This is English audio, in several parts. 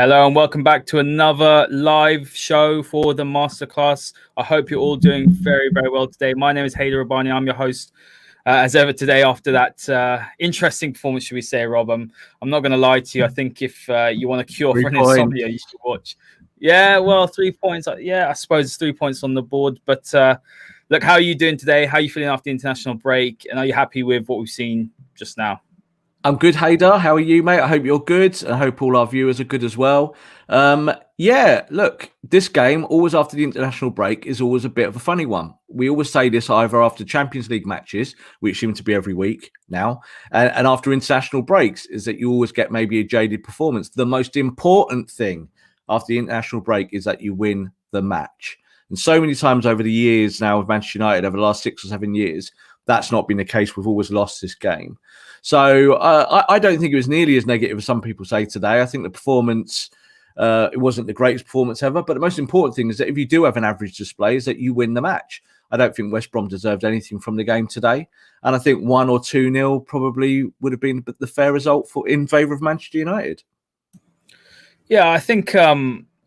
Hello and welcome back to another live show for the Masterclass. I hope you're all doing very, very well today. My name is Haider Rob. I'm your host as ever today after that interesting performance, should we say, Rob. I'm not going to lie to you. I think if you want a cure for an insomnia, you should watch. Yeah, well, 3 points. Yeah, I suppose it's 3 points on the board. But look, how are you doing today? How are you feeling after the international break? And are you happy with what we've seen just now? I'm good, Haider. How are you, mate? I hope you're good. I hope all our viewers are good as well. Yeah, look, this game, always after the international break, is always a bit of a funny one. We always say this either after Champions League matches, which seem to be every week now, and after international breaks, is that you always get maybe a jaded performance. The most important thing after the international break is that you win the match. And so many times over the years now with Manchester United, over the last 6 or 7 years, that's not been the case. We've always lost this game. So I don't think it was nearly as negative as some people say today. I think the performance, it wasn't the greatest performance ever. But the most important thing is that if you do have an average display, is that you win the match. I don't think West Brom deserved anything from the game today. And I think 1 or 2-0 probably would have been the fair result in favour of Manchester United. Yeah, I think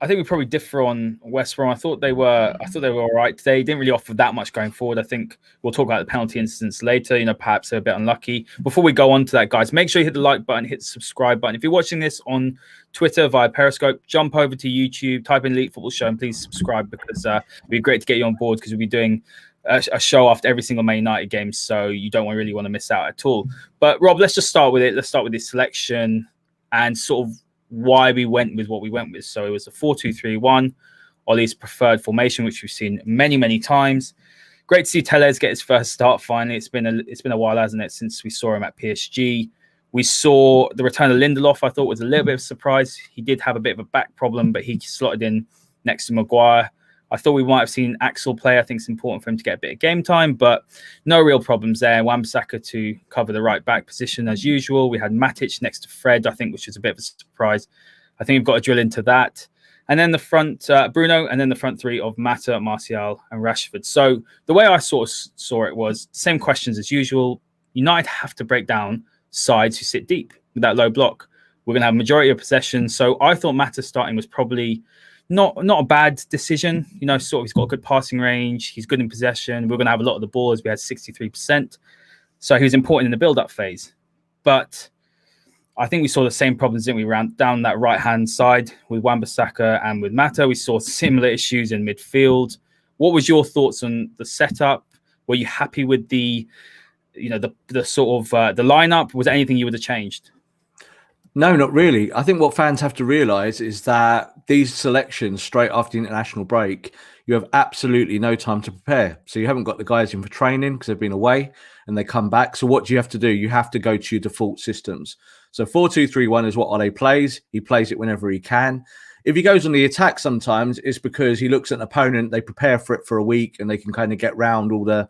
we probably differ on West Brom. I thought they were all right today. Didn't really offer that much going forward. I think we'll talk about the penalty incidents later. Perhaps they're a bit unlucky. Before we go on to that, guys, make sure you hit the like button, hit the subscribe button. If you're watching this on Twitter via Periscope, jump over to YouTube, type in Elite Football Show, and please subscribe because it'd be great to get you on board because we'll be doing a show after every single Man United game, so you don't really want to miss out at all. But Rob, let's just start with it. Let's start with this selection and sort of why we went with what we went with. So it was a 4-2-3-1, Ole's preferred formation, which we've seen many, many times. Great to see Telles get his first start finally. It's been a while, hasn't it, since we saw him at PSG. We saw the return of Lindelof. I thought was a little bit of a surprise. He did have a bit of a back problem, but he slotted in next to Maguire. I thought we might have seen Axel play. I think it's important for him to get a bit of game time, but no real problems there. Wan-Bissaka to cover the right back position as usual. We had Matic next to Fred, I think, which was a bit of a surprise. I think we've got to drill into that. And then the front, Bruno, and then the front three of Mata, Martial, and Rashford. So the way I sort of saw it was same questions as usual. United have to break down sides who sit deep with that low block. We're going to have majority of possession. So I thought Mata starting was probably not a bad decision. Sort of he's got a good passing range. He's good in possession. We're going to have a lot of the ball as we had 63%. So he was important in the build-up phase. But I think we saw the same problems, didn't we? Ran down that right-hand side with Wan-Bissaka and with Mata. We saw similar issues in midfield. What was your thoughts on the setup? Were you happy with the sort of the lineup? Was there anything you would have changed? No, not really. I think what fans have to realise is that these selections straight after the international break, you have absolutely no time to prepare. So you haven't got the guys in for training because they've been away and they come back. So what do you have to do? You have to go to your default systems. So 4-2-3-1 is what Ole plays. He plays it whenever he can. If he goes on the attack sometimes, it's because he looks at an opponent, they prepare for it for a week and they can kind of get round all the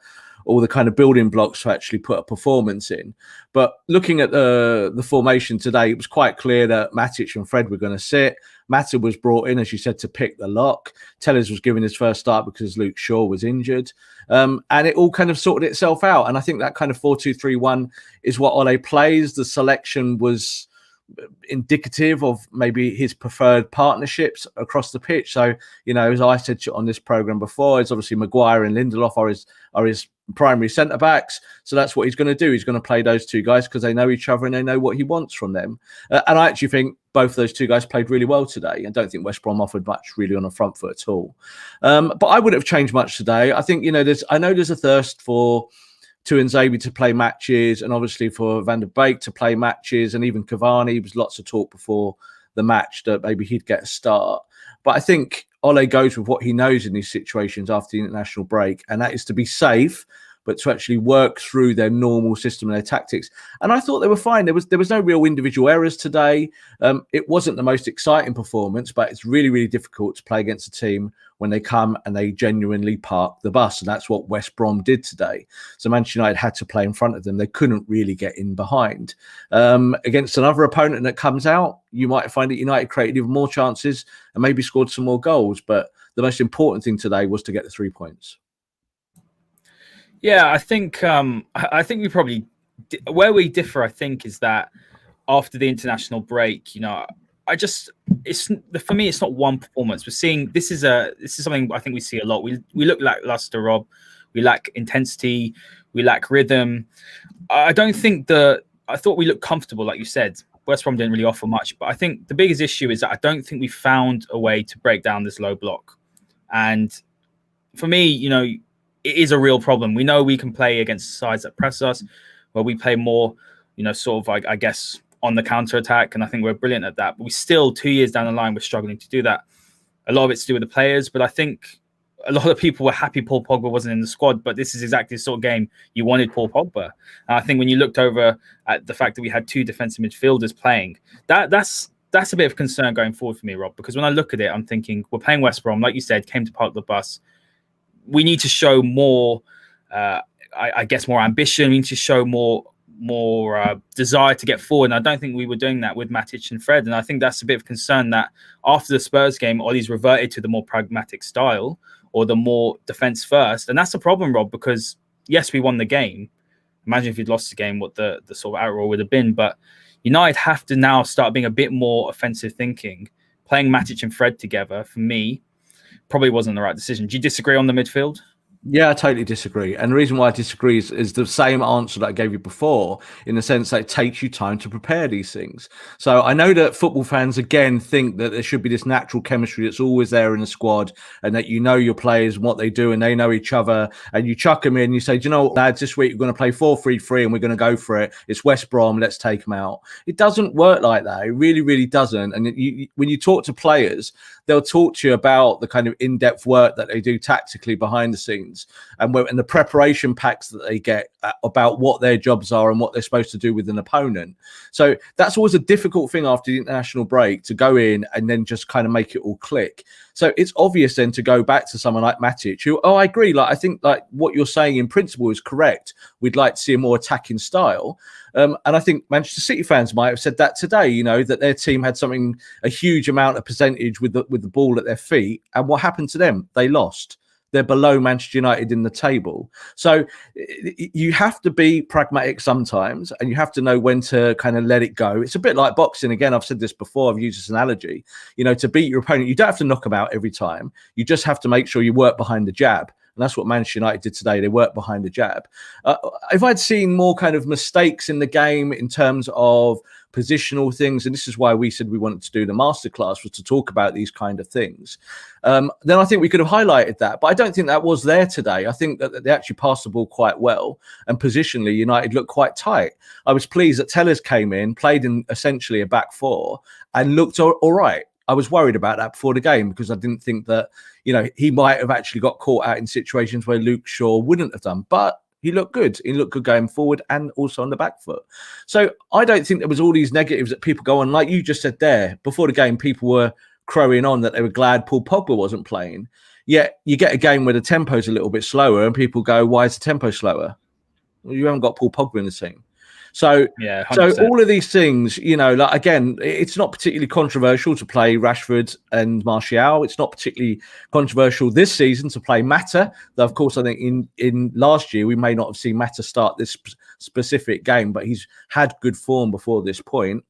kind of building blocks to actually put a performance in. But looking at the formation today, it was quite clear that Matic and Fred were going to sit. Mata was brought in, as you said, to pick the lock. Telles was given his first start because Luke Shaw was injured. And it all kind of sorted itself out. And I think that kind of 4-2-3-1 is what Ole plays. The selection was indicative of maybe his preferred partnerships across the pitch. So, as I said on this program before, it's obviously Maguire and Lindelof are his primary centre backs. So that's what he's going to do. He's going to play those two guys because they know each other and they know what he wants from them. And I actually think both those two guys played really well today. I don't think West Brom offered much really on the front foot at all. But I wouldn't have changed much today. I think, I know there's a thirst for Tuanzebe to play matches and obviously for Van der Beek to play matches and even Cavani. There was lots of talk before the match that maybe he'd get a start. But I think Ole goes with what he knows in these situations after the international break, and that is to be safe, but to actually work through their normal system and their tactics. And I thought they were fine. There was no real individual errors today. It wasn't the most exciting performance, but it's really, really difficult to play against a team when they come and they genuinely park the bus. And that's what West Brom did today. So Manchester United had to play in front of them. They couldn't really get in behind. Against another opponent that comes out, you might find that United created even more chances and maybe scored some more goals. But the most important thing today was to get the 3 points. Yeah, I think we probably where we differ. I think is that after the international break, for me, it's not one performance. We're seeing this is something I think we see a lot. We look lackluster, Rob. We lack intensity. We lack rhythm. I don't think I thought we looked comfortable, like you said. West Brom didn't really offer much, but I think the biggest issue is that I don't think we found a way to break down this low block. And for me, it is a real problem. We know we can play against sides that press us, where we play more, sort of, I guess, on the counter attack, and I think we're brilliant at that. But we still, 2 years down the line, we're struggling to do that. A lot of it's to do with the players, but I think a lot of people were happy Paul Pogba wasn't in the squad, but this is exactly the sort of game you wanted Paul Pogba. And I think when you looked over at the fact that we had 2 defensive midfielders playing, that's a bit of concern going forward for me, Rob, because when I look at it, I'm thinking we're playing West Brom, like you said, came to park the bus. We need to show more, I guess, more ambition. We need to show more desire to get forward. And I don't think we were doing that with Matic and Fred. And I think that's a bit of concern that after the Spurs game, Ollie's reverted to the more pragmatic style or the more defense first. And that's a problem, Rob, because yes, we won the game. Imagine if you'd lost the game, what the sort of outroar would have been. But United have to now start being a bit more offensive thinking. Playing Matic and Fred together, for me, probably wasn't the right decision. Do you disagree on the midfield? Yeah, I totally disagree. And the reason why I disagree is the same answer that I gave you before, in the sense that it takes you time to prepare these things. So I know that football fans, again, think that there should be this natural chemistry that's always there in the squad, and that your players and what they do, and they know each other, and you chuck them in, you say, do you know what, lads, this week we're going to play 4-3-3 and we're going to go for it. It's West Brom, let's take them out. It doesn't work like that. It really, really doesn't. And when you talk to players, they'll talk to you about the kind of in-depth work that they do tactically behind the scenes, and the preparation packs that they get about what their jobs are and what they're supposed to do with an opponent. So that's always a difficult thing after the international break, to go in and then just kind of make it all click. So it's obvious then to go back to someone like Matic, who, I agree, I think what you're saying in principle is correct. We'd like to see a more attacking style. And I think Manchester City fans might have said that today, that their team had a huge amount of percentage with the ball at their feet. And what happened to them? They lost. They're below Manchester United in the table. So you have to be pragmatic sometimes, and you have to know when to kind of let it go. It's a bit like boxing. Again, I've said this before. I've used this analogy. To beat your opponent, you don't have to knock them out every time. You just have to make sure you work behind the jab. And that's what Manchester United did today. They worked behind the jab. If I'd seen more kind of mistakes in the game in terms of positional things, and this is why we said we wanted to do the masterclass, was to talk about these kind of things, then I think we could have highlighted that. But I don't think that was there today. I think that they actually passed the ball quite well, and positionally United looked quite tight. I was pleased that Tellers came in, played in essentially a back four, and looked all right. I was worried about that before the game, because I didn't think that, he might have actually got caught out in situations where Luke Shaw wouldn't have done. But he looked good. He looked good going forward and also on the back foot. So I don't think there was all these negatives that people go on. Like you just said there, before the game, people were crowing on that they were glad Paul Pogba wasn't playing. Yet you get a game where the tempo's a little bit slower and people go, why is the tempo slower? Well, you haven't got Paul Pogba in the team. So, yeah, so all of these things, again, it's not particularly controversial to play Rashford and Martial. It's not particularly controversial this season to play Mata. Though, of course, I think in last year, we may not have seen Mata start this specific game, but he's had good form before this point.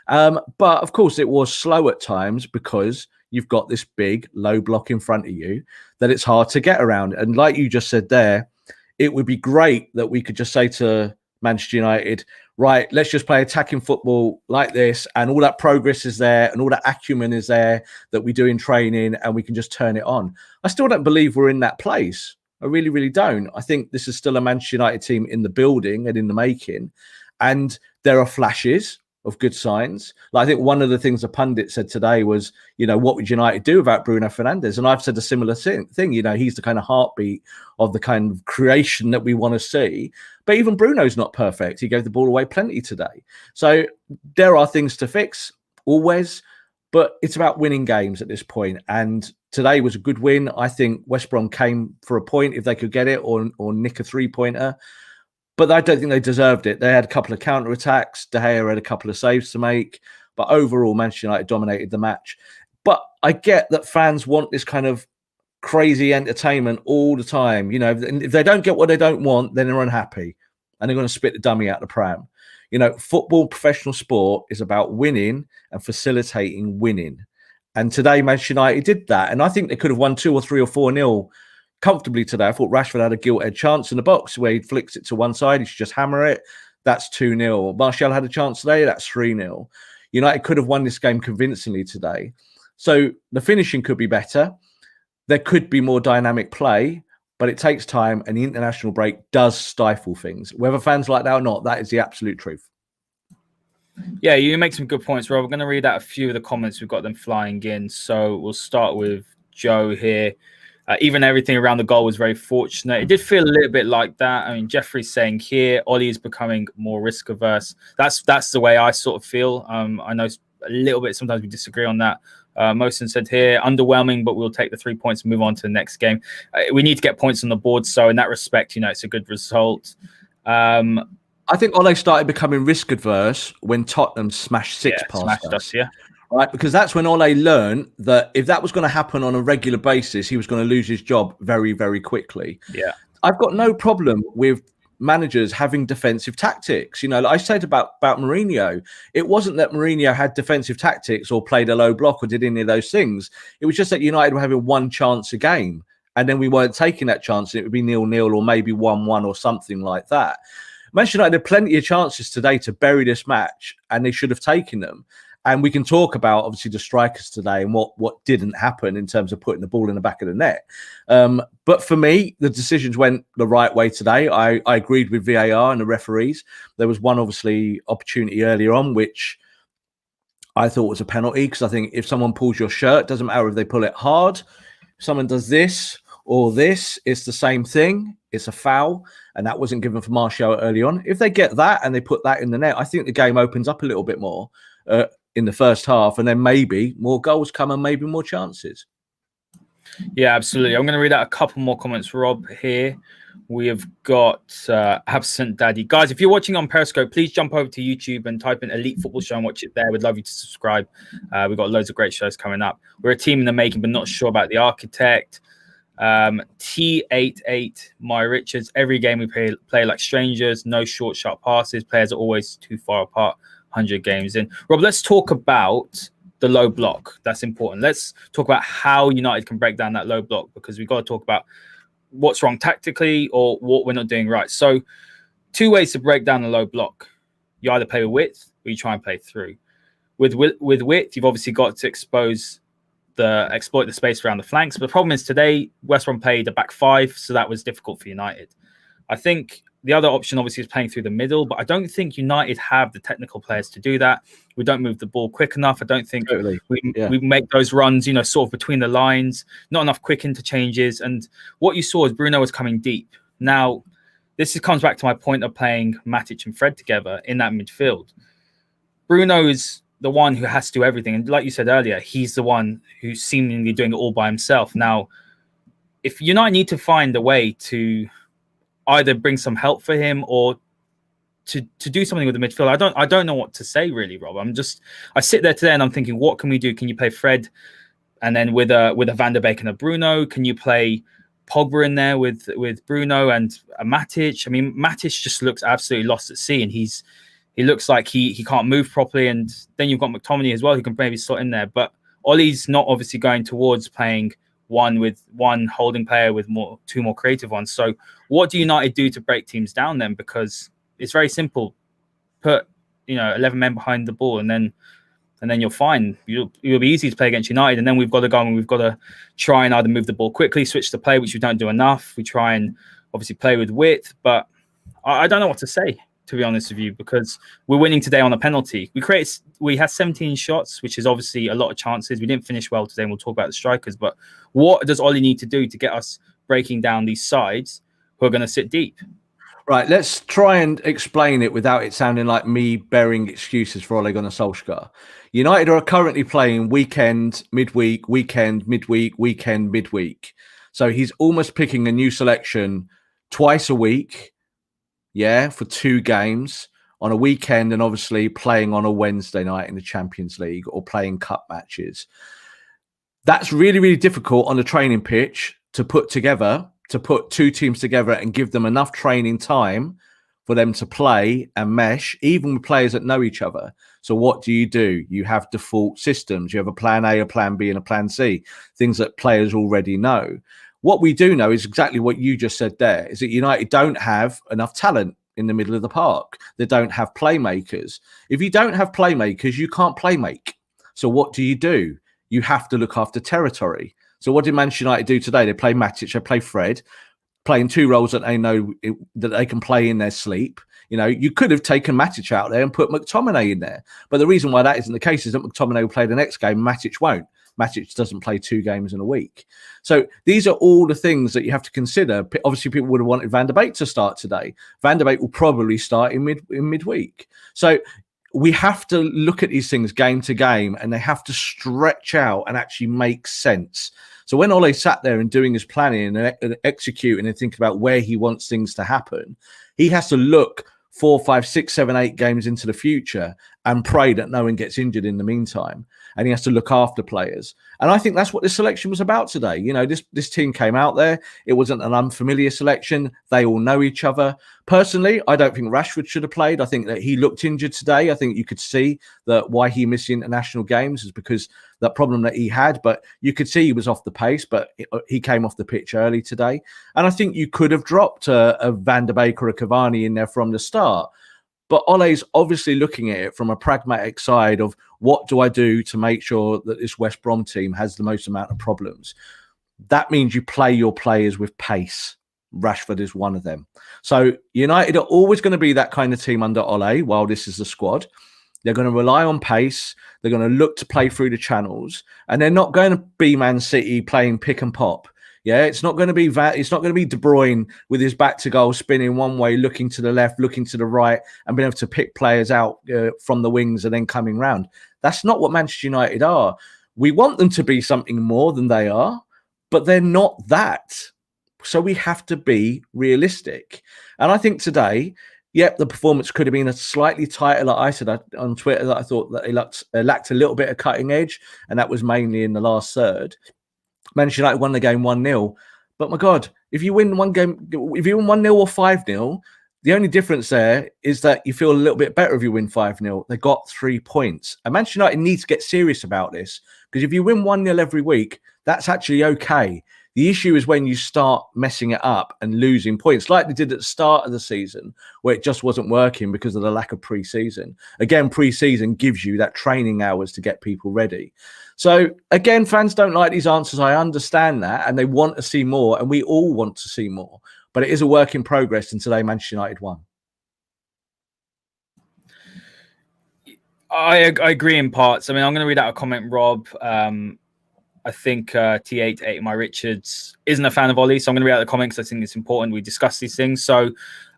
But, of course, it was slow at times because you've got this big low block in front of you that it's hard to get around. And like you just said there, it would be great that we could just say to Manchester United, right, let's just play attacking football like this, and all that progress is there and all that acumen is there that we do in training, and we can just turn it on. I still don't believe we're in that place. I really, really don't. I think this is still a Manchester United team in the building and in the making, and there are flashes of good signs. I think one of the things the pundit said today was, what would United do without Bruno Fernandes? And I've said a similar thing. He's the kind of heartbeat of the kind of creation that we want to see. But even Bruno's not perfect. He gave the ball away plenty today. So there are things to fix, always. But it's about winning games at this point. And today was a good win. I think West Brom came for a point if they could get it, or nick a three-pointer. But I don't think they deserved it. They had a couple of counter-attacks. De Gea had a couple of saves to make. But overall, Manchester United dominated the match. But I get that fans want this kind of crazy entertainment all the time. If they don't get what they don't want, then they're unhappy. And they're going to spit the dummy out the pram. Football, professional sport, is about winning and facilitating winning. And today, Manchester United did that. And I think they could have won 2 or 3 or 4-0 comfortably today. I thought Rashford had a gilt-edged chance in the box where he flicks it to one side. He should just hammer it. That's 2-0. Martial had a chance today. That's 3-0. United could have won this game convincingly today. So the finishing could be better. There could be more dynamic play, but it takes time, and the international break does stifle things. Whether fans like that or not, that is the absolute truth. Yeah, you make some good points, Rob. We're going to read out a few of the comments. We've got them flying in. So we'll start with Joe here. Even everything around the goal was very fortunate. It did feel a little bit like that. I mean, Jeffrey's saying here, Ole is becoming more risk averse. That's the way I sort of feel. I know a little bit. Sometimes we disagree on that. Mosen said here, underwhelming, but we'll take the 3 points and move on to the next game. We need to get points on the board. So in that respect, it's a good result. I think Ole started becoming risk adverse when Tottenham smashed six past us. Yeah. Right, because that's when Ole learned that if that was going to happen on a regular basis, he was going to lose his job very, very quickly. Yeah, I've got no problem with managers having defensive tactics. Like I said about Mourinho, it wasn't that Mourinho had defensive tactics or played a low block or did any of those things. It was just that United were having one chance a game, and then we weren't taking that chance. And it would be 0-0 or maybe 1-1 or something like that. Manchester United had plenty of chances today to bury this match, and they should have taken them. And we can talk about, obviously, the strikers today and what didn't happen in terms of putting the ball in the back of the net. But for me, the decisions went the right way today. I agreed with VAR and the referees. There was one, obviously, opportunity earlier on, which I thought was a penalty, because I think if someone pulls your shirt, doesn't matter if they pull it hard. If someone does this or this, it's the same thing. It's a foul. And that wasn't given for Martial early on. If they get that and they put that in the net, I think the game opens up a little bit more in the first half, and then maybe more goals come and maybe more chances. Yeah, absolutely. I'm going to read out a couple more comments, Rob, here. We have got Absent Daddy. Guys, if you're watching on Periscope, please jump over to YouTube and type in Elite Football Show and watch it there. We'd love you to subscribe. We've got loads of great shows coming up. We're a team in the making, but not sure about the architect. T88, My Richards. Every game we play like strangers. No short, sharp passes. Players are always too far apart. 100 games in. Rob, let's talk about the low block. That's important. Let's talk about how United can break down that low block, because we've got to talk about what's wrong tactically or what we're not doing right. So 2 ways to break down the low block. You either play with width or you try and play through. With width, you've obviously got to exploit the space around the flanks. But the problem is today, West Brom played a back 5, so that was difficult for United. I think the other option, obviously, is playing through the middle, but I don't think United have the technical players to do that. We don't move the ball quick enough. I don't think we make those runs, sort of between the lines, not enough quick interchanges. And what you saw is Bruno was coming deep. Now, comes back to my point of playing Matic and Fred together in that midfield. Bruno is the one who has to do everything. And like you said earlier, he's the one who's seemingly doing it all by himself. Now, if United need to find a way to either bring some help for him or to do something with the midfield, I don't know what to say really, Rob. I sit there today and I'm thinking, what can we do? Can you play Fred and then with a Van der Beek and a Bruno? Can you play Pogba in there with Bruno and a Matic? I mean, Matic just looks absolutely lost at sea, and he looks like he can't move properly. And then you've got McTominay as well, who can maybe slot in there. But Ole's not obviously going towards playing one holding player with 2 more creative ones. So what do United do to break teams down then? Because it's very simple. Put 11 men behind the ball, and then you're fine. It'll be easy to play against United. And then we've got to go and we've got to try and either move the ball quickly, switch the play, which we don't do enough. We try and obviously play with width, but I don't know what to say, to be honest with you, because we're winning today on a penalty. We had 17 shots, which is obviously a lot of chances. We didn't finish well today, and we'll talk about the strikers. But what does Ole need to do to get us breaking down these sides who are going to sit deep? Right, let's try and explain it without it sounding like me bearing excuses for Ole Gunnar Solskjaer. United are currently playing weekend, midweek, weekend, midweek, weekend, midweek. So he's almost picking a new selection twice a week, for 2 games on a weekend, and obviously playing on a Wednesday night in the Champions League or playing cup matches. That's really, really difficult on the training pitch to put 2 teams together and give them enough training time for them to play and mesh, even with players that know each other. So what do? You have default systems. You have a plan A, a plan B, and a plan C, things that players already know. What we do know is exactly what you just said there, is that United don't have enough talent in the middle of the park. They don't have playmakers. If you don't have playmakers, you can't playmake. So what do? You have to look after territory. So what did Manchester United do today? They play Matic, they play Fred, playing two roles that they know that they can play in their sleep. You know, you could have taken Matic out there and put McTominay in there. But the reason why that isn't the case is that McTominay will play the next game, Matic won't. Matic doesn't play 2 games in a week. So these are all the things that you have to consider. Obviously, people would have wanted Van der Beek to start today. Van der Beek will probably start in midweek. So we have to look at these things game to game, and they have to stretch out and actually make sense. So when Ole sat there and doing his planning and executing and thinking about where he wants things to happen, he has to look 4, 5, 6, 7, 8 games into the future and pray that no one gets injured in the meantime. And he has to look after players. And I think that's what this selection was about today. You know, this team came out there. It wasn't an unfamiliar selection. They all know each other. Personally, I don't think Rashford should have played. I think that he looked injured today. I think you could see that why he missed the international games is because that problem that he had. But you could see he was off the pace, but he came off the pitch early today. And I think you could have dropped a Van der Beek or a Cavani in there from the start. But Ole's obviously looking at it from a pragmatic side of what do I do to make sure that this West Brom team has the most amount of problems. That means you play your players with pace. Rashford is one of them. So United are always going to be that kind of team under Ole while this is the squad. They're going to rely on pace. They're going to look to play through the channels. And they're not going to be Man City playing pick and pop. Yeah, it's not going to be it's not going to be De Bruyne with his back to goal, spinning one way, looking to the left, looking to the right, and being able to pick players out from the wings and then coming round. That's not what Manchester United are. We want them to be something more than they are, but they're not that. So we have to be realistic. And I think today, yep, the performance could have been a slightly tighter. Like I said on Twitter, that I thought that they lacked a little bit of cutting edge, and that was mainly in the last third. Manchester United won the game 1-0. But my God, if you win one game, if you win 1-0 or 5-0, the only difference there is that you feel a little bit better if you win 5-0. They got 3 points. And Manchester United needs to get serious about this, because if you win 1-0 every week, that's actually okay. The issue is when you start messing it up and losing points, like they did at the start of the season, where it just wasn't working because of the lack of pre-season. Again, pre-season gives you that training hours to get people ready. So, again, fans don't like these answers. I understand that, and they want to see more, and we all want to see more. But it is a work in progress, and today Manchester United won. I agree in parts. I mean, I'm going to read out a comment, Rob. I think T8 My Richards isn't a fan of Ole, so I'm going to read out the comment because I think it's important we discuss these things. So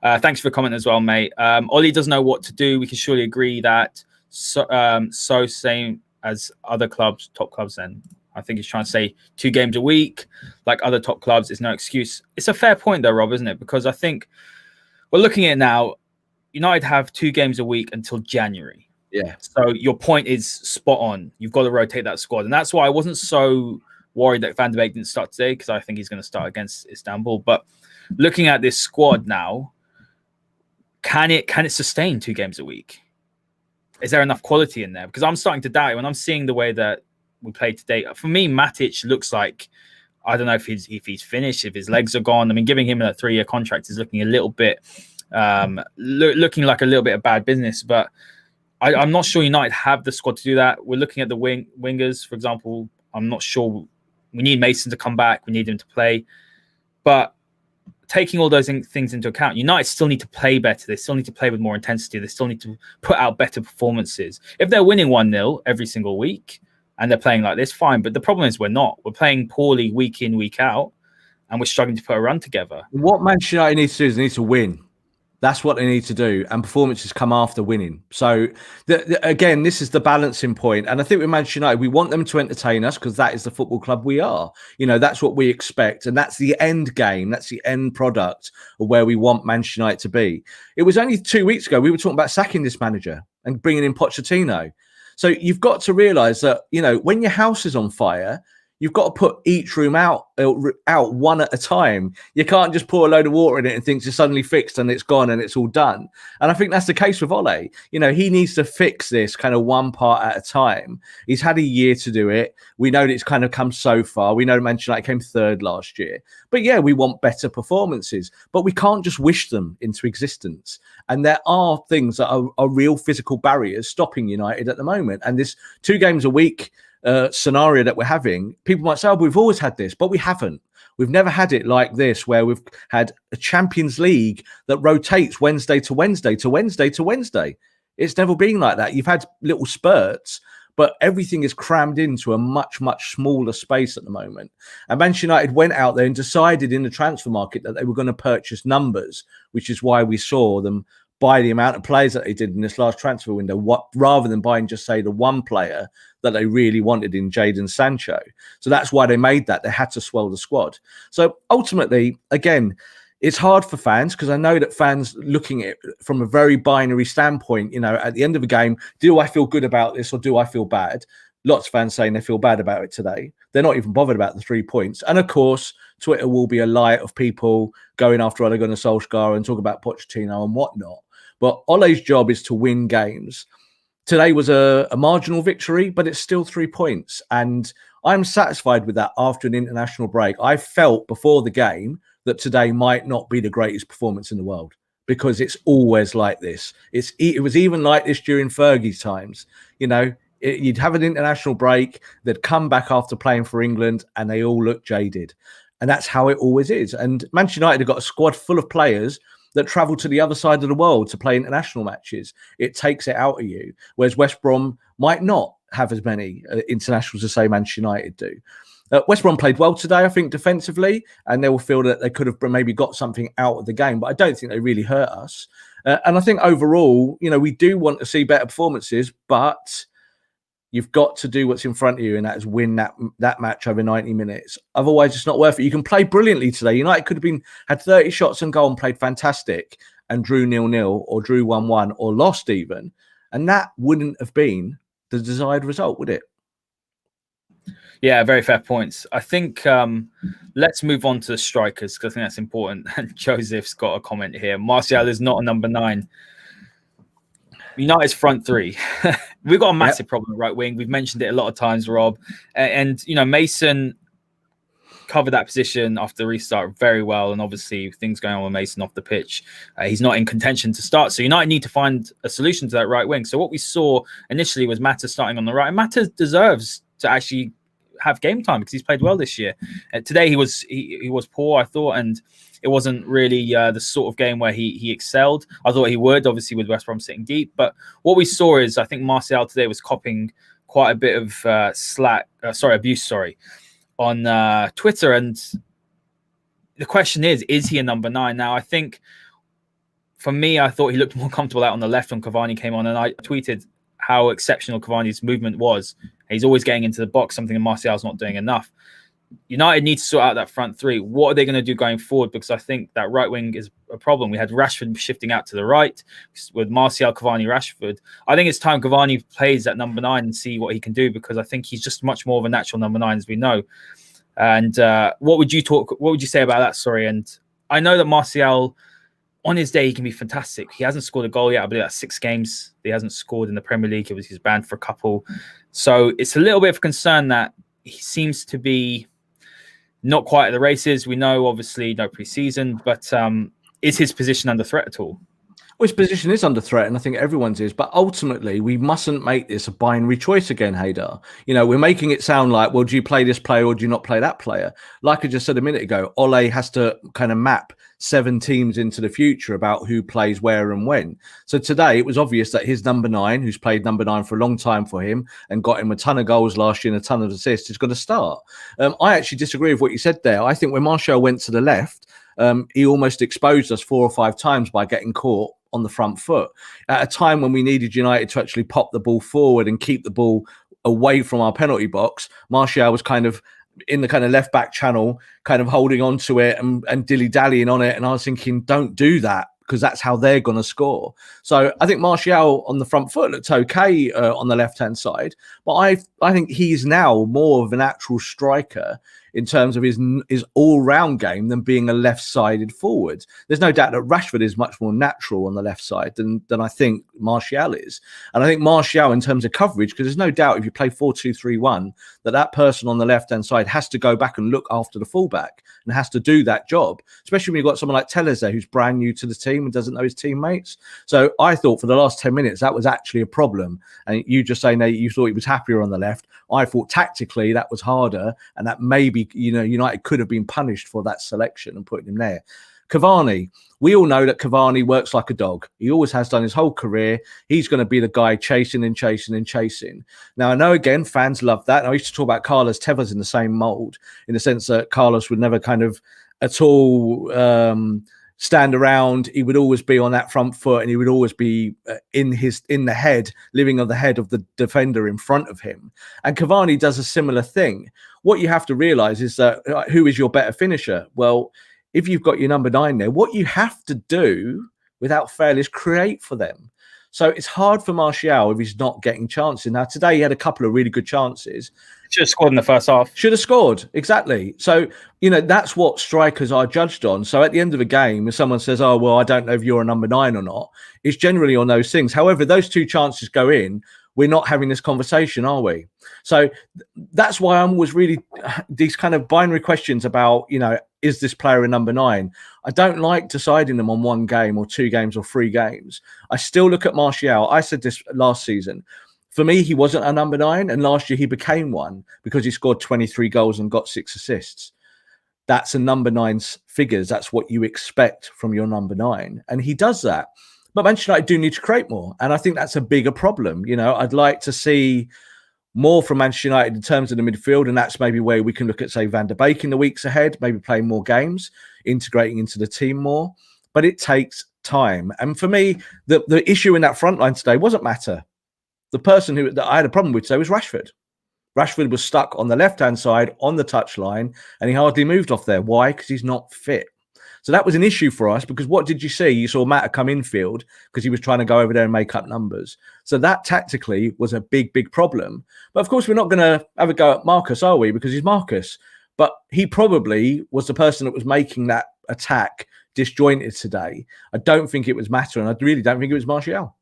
thanks for the comment as well, mate. Ole doesn't know what to do. We can surely agree that so same as other clubs, top clubs then. I think he's trying to say 2 games a week, like other top clubs, is no excuse. It's a fair point though, Rob, isn't it? Because I think we're looking at it now, United have 2 games a week until January. Yeah. So your point is spot on. You've got to rotate that squad. And that's why I wasn't so worried that Van der Beek didn't start today, because I think he's going to start against Istanbul. But looking at this squad now, can it sustain 2 games a week? Is there enough quality in there? Because I'm starting to doubt it when I'm seeing the way that we played today. For me, Matic looks like, I don't know if he's finished, if his legs are gone. I mean, giving him a 3-year contract is looking a little bit, looking like a little bit of bad business. But I'm not sure United have the squad to do that. We're looking at the wingers, for example. I'm not sure. We need Mason to come back. We need him to play. But taking all those things into account, United still need to play better. They still need to play with more intensity. They still need to put out better performances. If they're winning 1-0 every single week and they're playing like this, fine. But the problem is we're not. We're playing poorly week in, week out, and we're struggling to put a run together. What Manchester United needs to do is they need to win. That's what they need to do. And performances come after winning. So, again, this is the balancing point. And I think with Manchester United, we want them to entertain us because that is the football club we are. You know, that's what we expect. And that's the end game. That's the end product of where we want Manchester United to be. It was only 2 weeks ago we were talking about sacking this manager and bringing in Pochettino. So you've got to realise that, you know, when your house is on fire, you've got to put each room out one at a time. You can't just pour a load of water in it and think it's suddenly fixed and it's gone and it's all done. And I think that's the case with Ole. You know, he needs to fix this kind of one part at a time. He's had a year to do it. We know that it's kind of come so far. We know Manchester United came third last year. But yeah, we want better performances. But we can't just wish them into existence. And there are things that are real physical barriers stopping United at the moment. And this 2 games a week scenario that we're having, people might say, oh, we've always had this, but we haven't. We've never had it like this, where we've had a Champions League that rotates Wednesday to Wednesday to Wednesday to Wednesday. It's never been like that. You've had little spurts, but everything is crammed into a much, much smaller space at the moment. And Manchester United went out there and decided in the transfer market that they were going to purchase numbers, which is why we saw them buy the amount of players that they did in this last transfer window, rather than buying just, say, the one player that they really wanted in Jadon Sancho. So that's why they made that. They had to swell the squad. So ultimately, again, it's hard for fans, because I know that fans looking at it from a very binary standpoint, you know, at the end of the game, do I feel good about this or do I feel bad? Lots of fans saying they feel bad about it today. They're not even bothered about the 3 points. And of course, Twitter will be a light of people going after Ole Gunnar Solskjaer and talk about Pochettino and whatnot. But Ole's job is to win games. Today was a marginal victory, but it's still 3 points. And I'm satisfied with that after an international break. I felt before the game that today might not be the greatest performance in the world, because it's always like this. It was even like this during Fergie's times. You know, you'd have an international break, they'd come back after playing for England, and they all look jaded. And that's how it always is. And Manchester United have got a squad full of players that travel to the other side of the world to play international matches. It takes it out of you. Whereas West Brom might not have as many internationals as, say, Manchester United do. West Brom played well today, I think, defensively, and they will feel that they could have maybe got something out of the game, but I don't think they really hurt us. And I think overall, you know, we do want to see better performances, but you've got to do what's in front of you, and that is win that match over 90 minutes. Otherwise, it's not worth it. You can play brilliantly today. United could have had 30 shots on goal and played fantastic and drew 0-0 or drew 1-1 or lost even, and that wouldn't have been the desired result, would it? Yeah, very fair points. I think let's move on to the strikers, because I think that's important. And Joseph's got a comment here. Martial is not a number 9. United's front 3. We've got a massive problem at right wing. We've mentioned it a lot of times, Rob. And you know, Mason covered that position after the restart very well. And obviously, things going on with Mason off the pitch, he's not in contention to start. So United need to find a solution to that right wing. So what we saw initially was Mata starting on the right. And Mata deserves to actually have game time, because he's played well this year. Today he was poor, I thought, and it wasn't really the sort of game where he excelled. I thought he would, obviously, with West Brom sitting deep. But what we saw is, I think Martial today was copying quite a bit of abuse, on Twitter. And the question is he a number 9? Now, I think for me, I thought he looked more comfortable out on the left when Cavani came on, and I tweeted how exceptional Cavani's movement was. He's always getting into the box, something that Martial's not doing enough. United need to sort out that front 3. What are they going to do going forward? Because I think that right wing is a problem. We had Rashford shifting out to the right with Martial, Cavani, Rashford. I think it's time Cavani plays at number 9 and see what he can do, because I think he's just much more of a natural number 9, as we know. And what would you say about that? Sorry. And I know that Martial, on his day, he can be fantastic. He hasn't scored a goal yet. I believe that's 6 games he hasn't scored in the Premier League. He's banned for a couple. So it's a little bit of a concern that he seems to be not quite at the races. We know, obviously, no pre-season, but is his position under threat at all? Well, his position is under threat, and I think everyone's is. But ultimately, we mustn't make this a binary choice again, Haider. You know, we're making it sound like, well, do you play this player or do you not play that player? Like I just said a minute ago, Ole has to kind of map 7 teams into the future about who plays where and when. So today, it was obvious that his number 9, who's played number 9 for a long time for him and got him a ton of goals last year and a ton of assists, is going to start. I actually disagree with what you said there. I think when Martial went to the left, he almost exposed us 4 or 5 times by getting caught on the front foot at a time when we needed United to actually pop the ball forward and keep the ball away from our penalty box. Martial was kind of in the kind of left back channel, kind of holding on to it and dilly-dallying on it. And I was thinking, don't do that, because that's how they're going to score. So I think Martial on the front foot looked okay on the left-hand side, but I think he's now more of an actual striker in terms of his all-round game than being a left-sided forward. There's no doubt that Rashford is much more natural on the left side than I think Martial is. And I think Martial, in terms of coverage, because there's no doubt if you play 4-2-3-1, that person on the left-hand side has to go back and look after the fullback and has to do that job, especially when you've got someone like Tellez there who's brand new to the team and doesn't know his teammates. So I thought for the last 10 minutes, that was actually a problem. And you just say, Nate, you thought he was happier on the left. I thought tactically that was harder and that maybe, United could have been punished for that selection and putting him there. Cavani, we all know that Cavani works like a dog. He always has done his whole career. He's going to be the guy chasing and chasing and chasing. Now, I know, again, fans love that. And I used to talk about Carlos Tevez in the same mold, in the sense that Carlos would never kind of at all stand around. He would always be on that front foot and he would always be in the head, living on the head of the defender in front of him. And Cavani does a similar thing. What you have to realize is that who is your better finisher? Well, if you've got your number 9 there, what you have to do without fail is create for them. So it's hard for Martial if he's not getting chances. Now, today he had a couple of really good chances. Should have scored in the first half. Should have scored, exactly. So, that's what strikers are judged on. So at the end of a game, if someone says, oh, well, I don't know if you're a number 9 or not, it's generally on those things. However, those 2 chances go in, we're not having this conversation, are we? So that's why I'm always really these kind of binary questions about, is this player a number 9? I don't like deciding them on 1 game or 2 games or 3 games. I still look at Martial. I said this last season. For me, he wasn't a number 9. And last year he became one because he scored 23 goals and got 6 assists. That's a number 9's figures. That's what you expect from your number 9. And he does that. But Manchester United do need to create more. And I think that's a bigger problem. I'd like to see more from Manchester United in terms of the midfield. And that's maybe where we can look at, say, Van der Beek in the weeks ahead, maybe playing more games, integrating into the team more. But it takes time. And for me, the issue in that front line today wasn't Mata. The person that I had a problem with today was Rashford. Rashford was stuck on the left-hand side on the touchline, and he hardly moved off there. Why? Because he's not fit. So that was an issue for us, because what did you see? You saw Mata come infield because he was trying to go over there and make up numbers. So that tactically was a big, big problem. But of course, we're not going to have a go at Marcus, are we? Because he's Marcus. But he probably was the person that was making that attack disjointed today. I don't think it was Mata, and I really don't think it was Martial.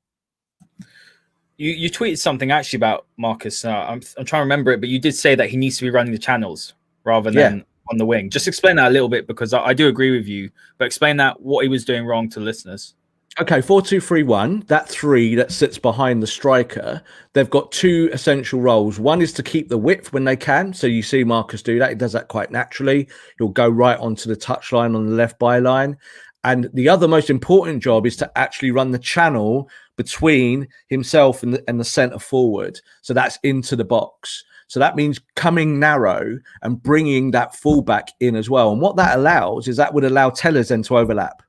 You tweeted something actually about Marcus. I'm trying to remember it, but you did say that he needs to be running the channels rather than on the wing. Just explain that a little bit, because I do agree with you, but explain that, what he was doing wrong to listeners. Okay, 4-2-3-1, that 3 that sits behind the striker, they've got 2 essential roles. One is to keep the width when they can. So you see Marcus do that. He does that quite naturally. He'll go right onto the touchline on the left byline. And the other most important job is to actually run the channel between himself and the centre forward. So that's into the box. So that means coming narrow and bringing that fullback in as well. And what that allows is that would allow Tellez then to overlap.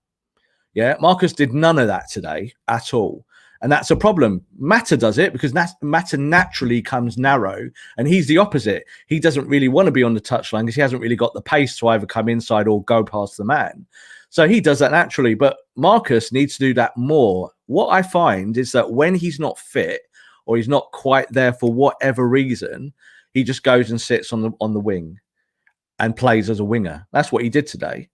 Yeah, Marcus did none of that today at all. And that's a problem. Mata does it because Mata naturally comes narrow, and he's the opposite. He doesn't really want to be on the touchline because he hasn't really got the pace to either come inside or go past the man. So he does that naturally, but Marcus needs to do that more. What I find is that when he's not fit or he's not quite there for whatever reason, he just goes and sits on the wing and plays as a winger. That's what he did today.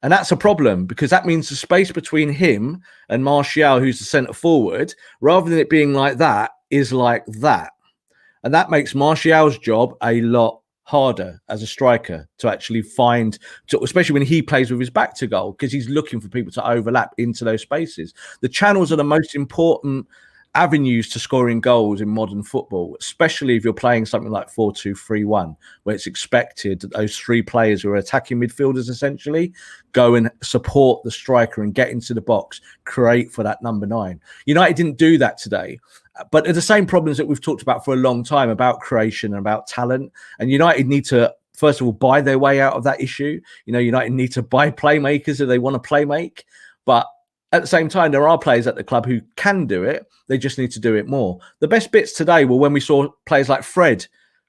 And that's a problem, because that means the space between him and Martial, who's the centre forward, rather than it being like that, is like that. And that makes Martial's job a lot harder as a striker to actually find, especially when he plays with his back to goal, because he's looking for people to overlap into those spaces. The channels are the most important avenues to scoring goals in modern football, especially if you're playing something like 4-2-3-1, where it's expected that those 3 players who are attacking midfielders essentially go and support the striker and get into the box, create for that number 9. United didn't do that today. But they're the same problems that we've talked about for a long time, about creation and about talent. And United need to, first of all, buy their way out of that issue. United need to buy playmakers if they want to play make. But at the same time, there are players at the club who can do it. They just need to do it more. The best bits today were when we saw players like Fred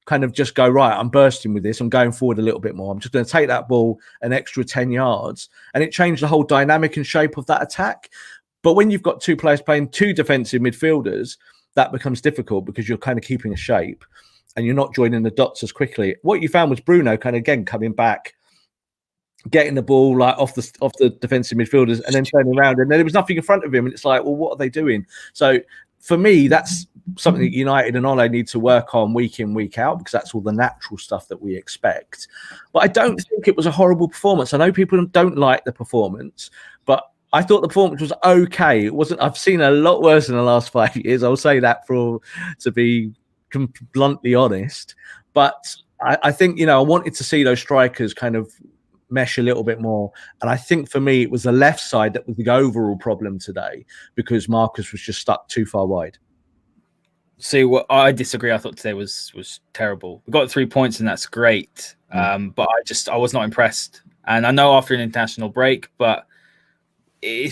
kind of just go, right, I'm bursting with this. I'm going forward a little bit more. I'm just going to take that ball an extra 10 yards. And it changed the whole dynamic and shape of that attack. But when you've got two players playing two defensive midfielders, that becomes difficult because you're kind of keeping a shape and you're not joining the dots as quickly. What you found was Bruno kind of, again, coming back, getting the ball like off the defensive midfielders and then turning around. And then there was nothing in front of him. And it's like, well, what are they doing? So for me, that's something that United and Ole need to work on week in, week out, because that's all the natural stuff that we expect. But I don't think it was a horrible performance. I know people don't like the performance, but I thought the performance was okay. It wasn't. I've seen a lot worse in the last 5 years. I'll say that to be bluntly honest. But I think, you know, I wanted to see those strikers kind of mesh a little bit more. And I think for me, it was the left side that was the overall problem today, because Marcus was just stuck too far wide. See, what I disagree. I thought today was terrible. We got 3 points, and that's great. But I was not impressed. And I know after an international break, but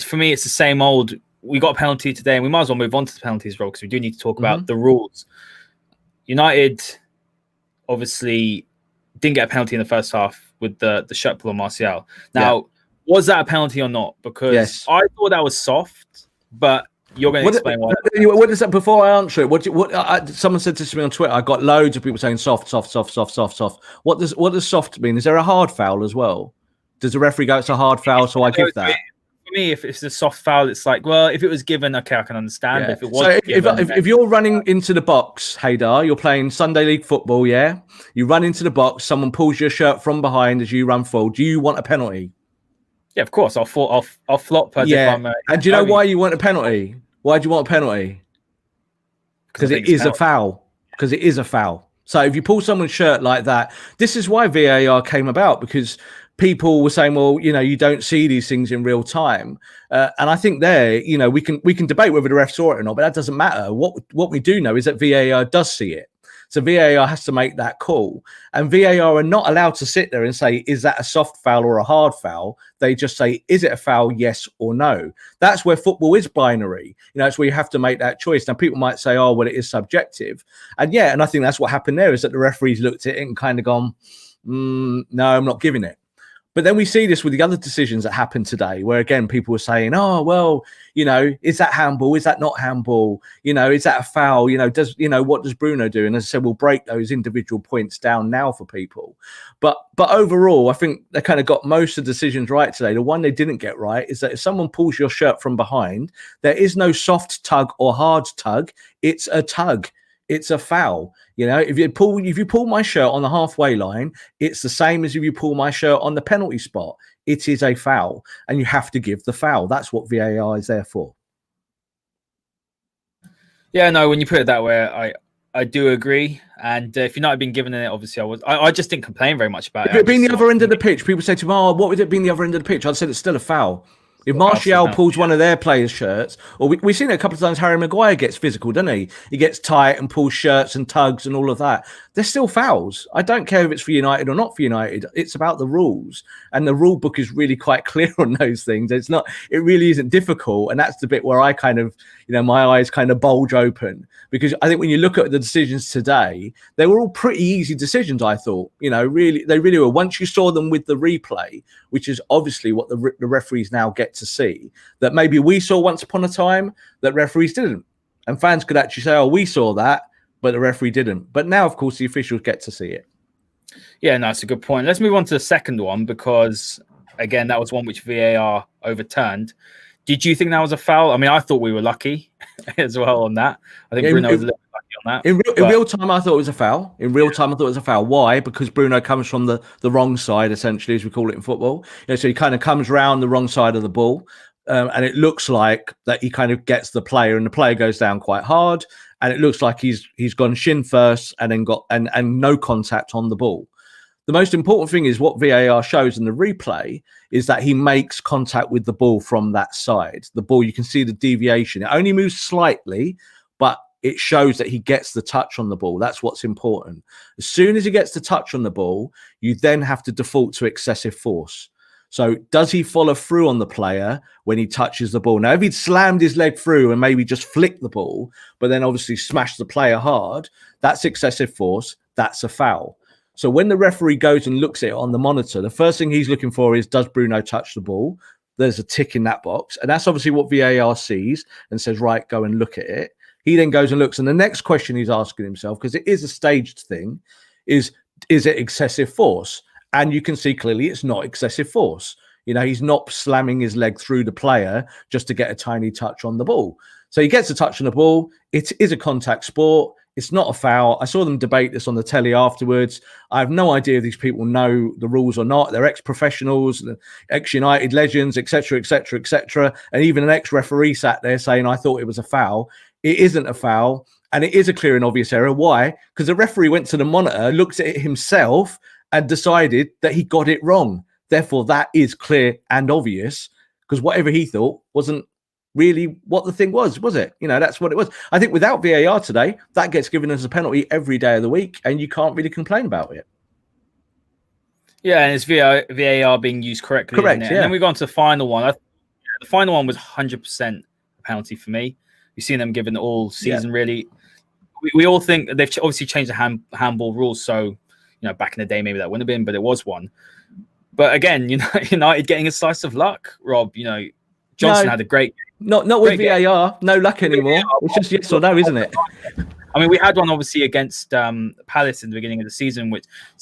for me, it's the same old. We got a penalty today, and we might as well move on to the penalties role, because we do need to talk about the rules. United obviously didn't get a penalty in the first half with the shirt pull on Martial. Now, was that a penalty or not? Because I thought that was soft, but you're going to explain why. What is that? Before I answer it, someone said this to me on Twitter. I got loads of people saying soft. What does soft mean? Is there a hard foul as well? Does the referee go, it's a hard foul, so I give that? For me, if it's a soft foul, it's like, well, if it was given, okay, I can understand. Yeah. If it was if you're running into the box, Haider, you're playing Sunday League football, yeah? You run into the box, someone pulls your shirt from behind as you run forward. Do you want a penalty? Yeah, of course. I'll flop. And do you know why you want a penalty? Why do you want a penalty? Because it is a foul. Because it is a foul. So if you pull someone's shirt like that, this is why VAR came about, because people were saying, well, you know, you don't see these things in real time. And I think you know, we can debate whether the ref saw it or not, but that doesn't matter. What we do know is that VAR does see it. So VAR has to make that call. And VAR are not allowed to sit there and say, is that a soft foul or a hard foul? They just say, is it a foul, yes or no? That's where football is binary. You know, it's where you have to make that choice. Now, people might say, oh, well, it is subjective. And yeah, and I think that's what happened there, is that the referees looked at it and kind of gone, no, I'm not giving it. But then we see this with the other decisions that happened today, where, again, people were saying, oh, well, you know, is that handball? Is that not handball? You know, is that a foul? You know, what does Bruno do? And as I said, we'll break those individual points down now for people. But overall, I think they kind of got most of the decisions right today. The one they didn't get right is that if someone pulls your shirt from behind, there is no soft tug or hard tug. It's a tug. It's a foul. You know, if you pull my shirt on the halfway line, it's the same as if you pull my shirt on the penalty spot. It is a foul, and you have to give the foul. That's what VAR is there for. Yeah, no, when you put it that way, I do agree. And if you've not been given it, obviously I just didn't complain very much about it. If it being the other end of the pitch, people say to me, oh, what would it being the other end of the pitch? I'd say it's still a foul. If Martial pulls one of their players' shirts, or we've seen it a couple of times, Harry Maguire gets physical, doesn't he? He gets tight and pulls shirts and tugs and all of that. They're still fouls. I don't care if it's for United or not for United. It's about the rules. And the rule book is really quite clear on those things. It really isn't difficult. And that's the bit where I kind of, you know, my eyes kind of bulge open. Because I think when you look at the decisions today, they were all pretty easy decisions, I thought. You know, they really were. Once you saw them with the replay, which is obviously what the referees now get to see, that maybe we saw once upon a time that referees didn't. And fans could actually say, oh, we saw that, but the referee didn't. But now, of course, the officials get to see it. Yeah, no, that's a good point. Let's move on to the second one, because, again, that was one which VAR overturned. Did you think that was a foul? I mean, I thought we were lucky as well on that. I think Bruno was a little lucky on that. In real time, I thought it was a foul. Why? Because Bruno comes from the wrong side, essentially, as we call it in football. You know, so he kind of comes round the wrong side of the ball. And it looks like that he kind of gets the player, and the player goes down quite hard. And it looks like he's gone shin first and then got and no contact on the ball. The most important thing is what VAR shows in the replay is that he makes contact with the ball from that side. The ball, you can see the deviation. It only moves slightly, but it shows that he gets the touch on the ball. That's what's important. As soon as he gets the touch on the ball, you then have to default to excessive force. So does he follow through on the player when he touches the ball? Now, if he'd slammed his leg through and maybe just flicked the ball, but then obviously smashed the player hard, that's excessive force. that's a foul. So when the referee goes and looks at it on the monitor, the first thing he's looking for is, does Bruno touch the ball? There's a tick in that box. And that's obviously what VAR sees and says, right, go and look at it. He then goes and looks. And the next question he's asking himself, because it is a staged thing, is it excessive force? And you can see clearly it's not excessive force. He's not slamming his leg through the player just to get a tiny touch on the ball. So he gets a touch on the ball. It is a contact sport. It's not a foul. I saw them debate this on the telly afterwards. I have no idea if these people know the rules or not. They're ex-professionals, ex-United legends, etc., etc., etc. And even an ex-referee sat there saying, I thought it was a foul. It isn't a foul, and it is a clear and obvious error. Why? Because the referee went to the monitor, looked at it himself, and decided that he got it wrong. Therefore, that is clear and obvious, because whatever he thought wasn't really what the thing was it? That's what it was. I think without VAR today, that gets given as a penalty every day of the week, and you can't really complain about it. Yeah, and it's VAR being used correctly. Correct, isn't it? And then we go on to the final one. The final one was 100% a penalty for me. You've seen them given all season, really. We all think they've obviously changed the handball rules, so back in the day maybe that wouldn't have been, but it was one. But again, United getting a slice of luck, Rob. Johnson had a great not with VAR, no luck anymore. It's just yes or no, isn't it? I mean, we had one obviously against Palace in the beginning of the season,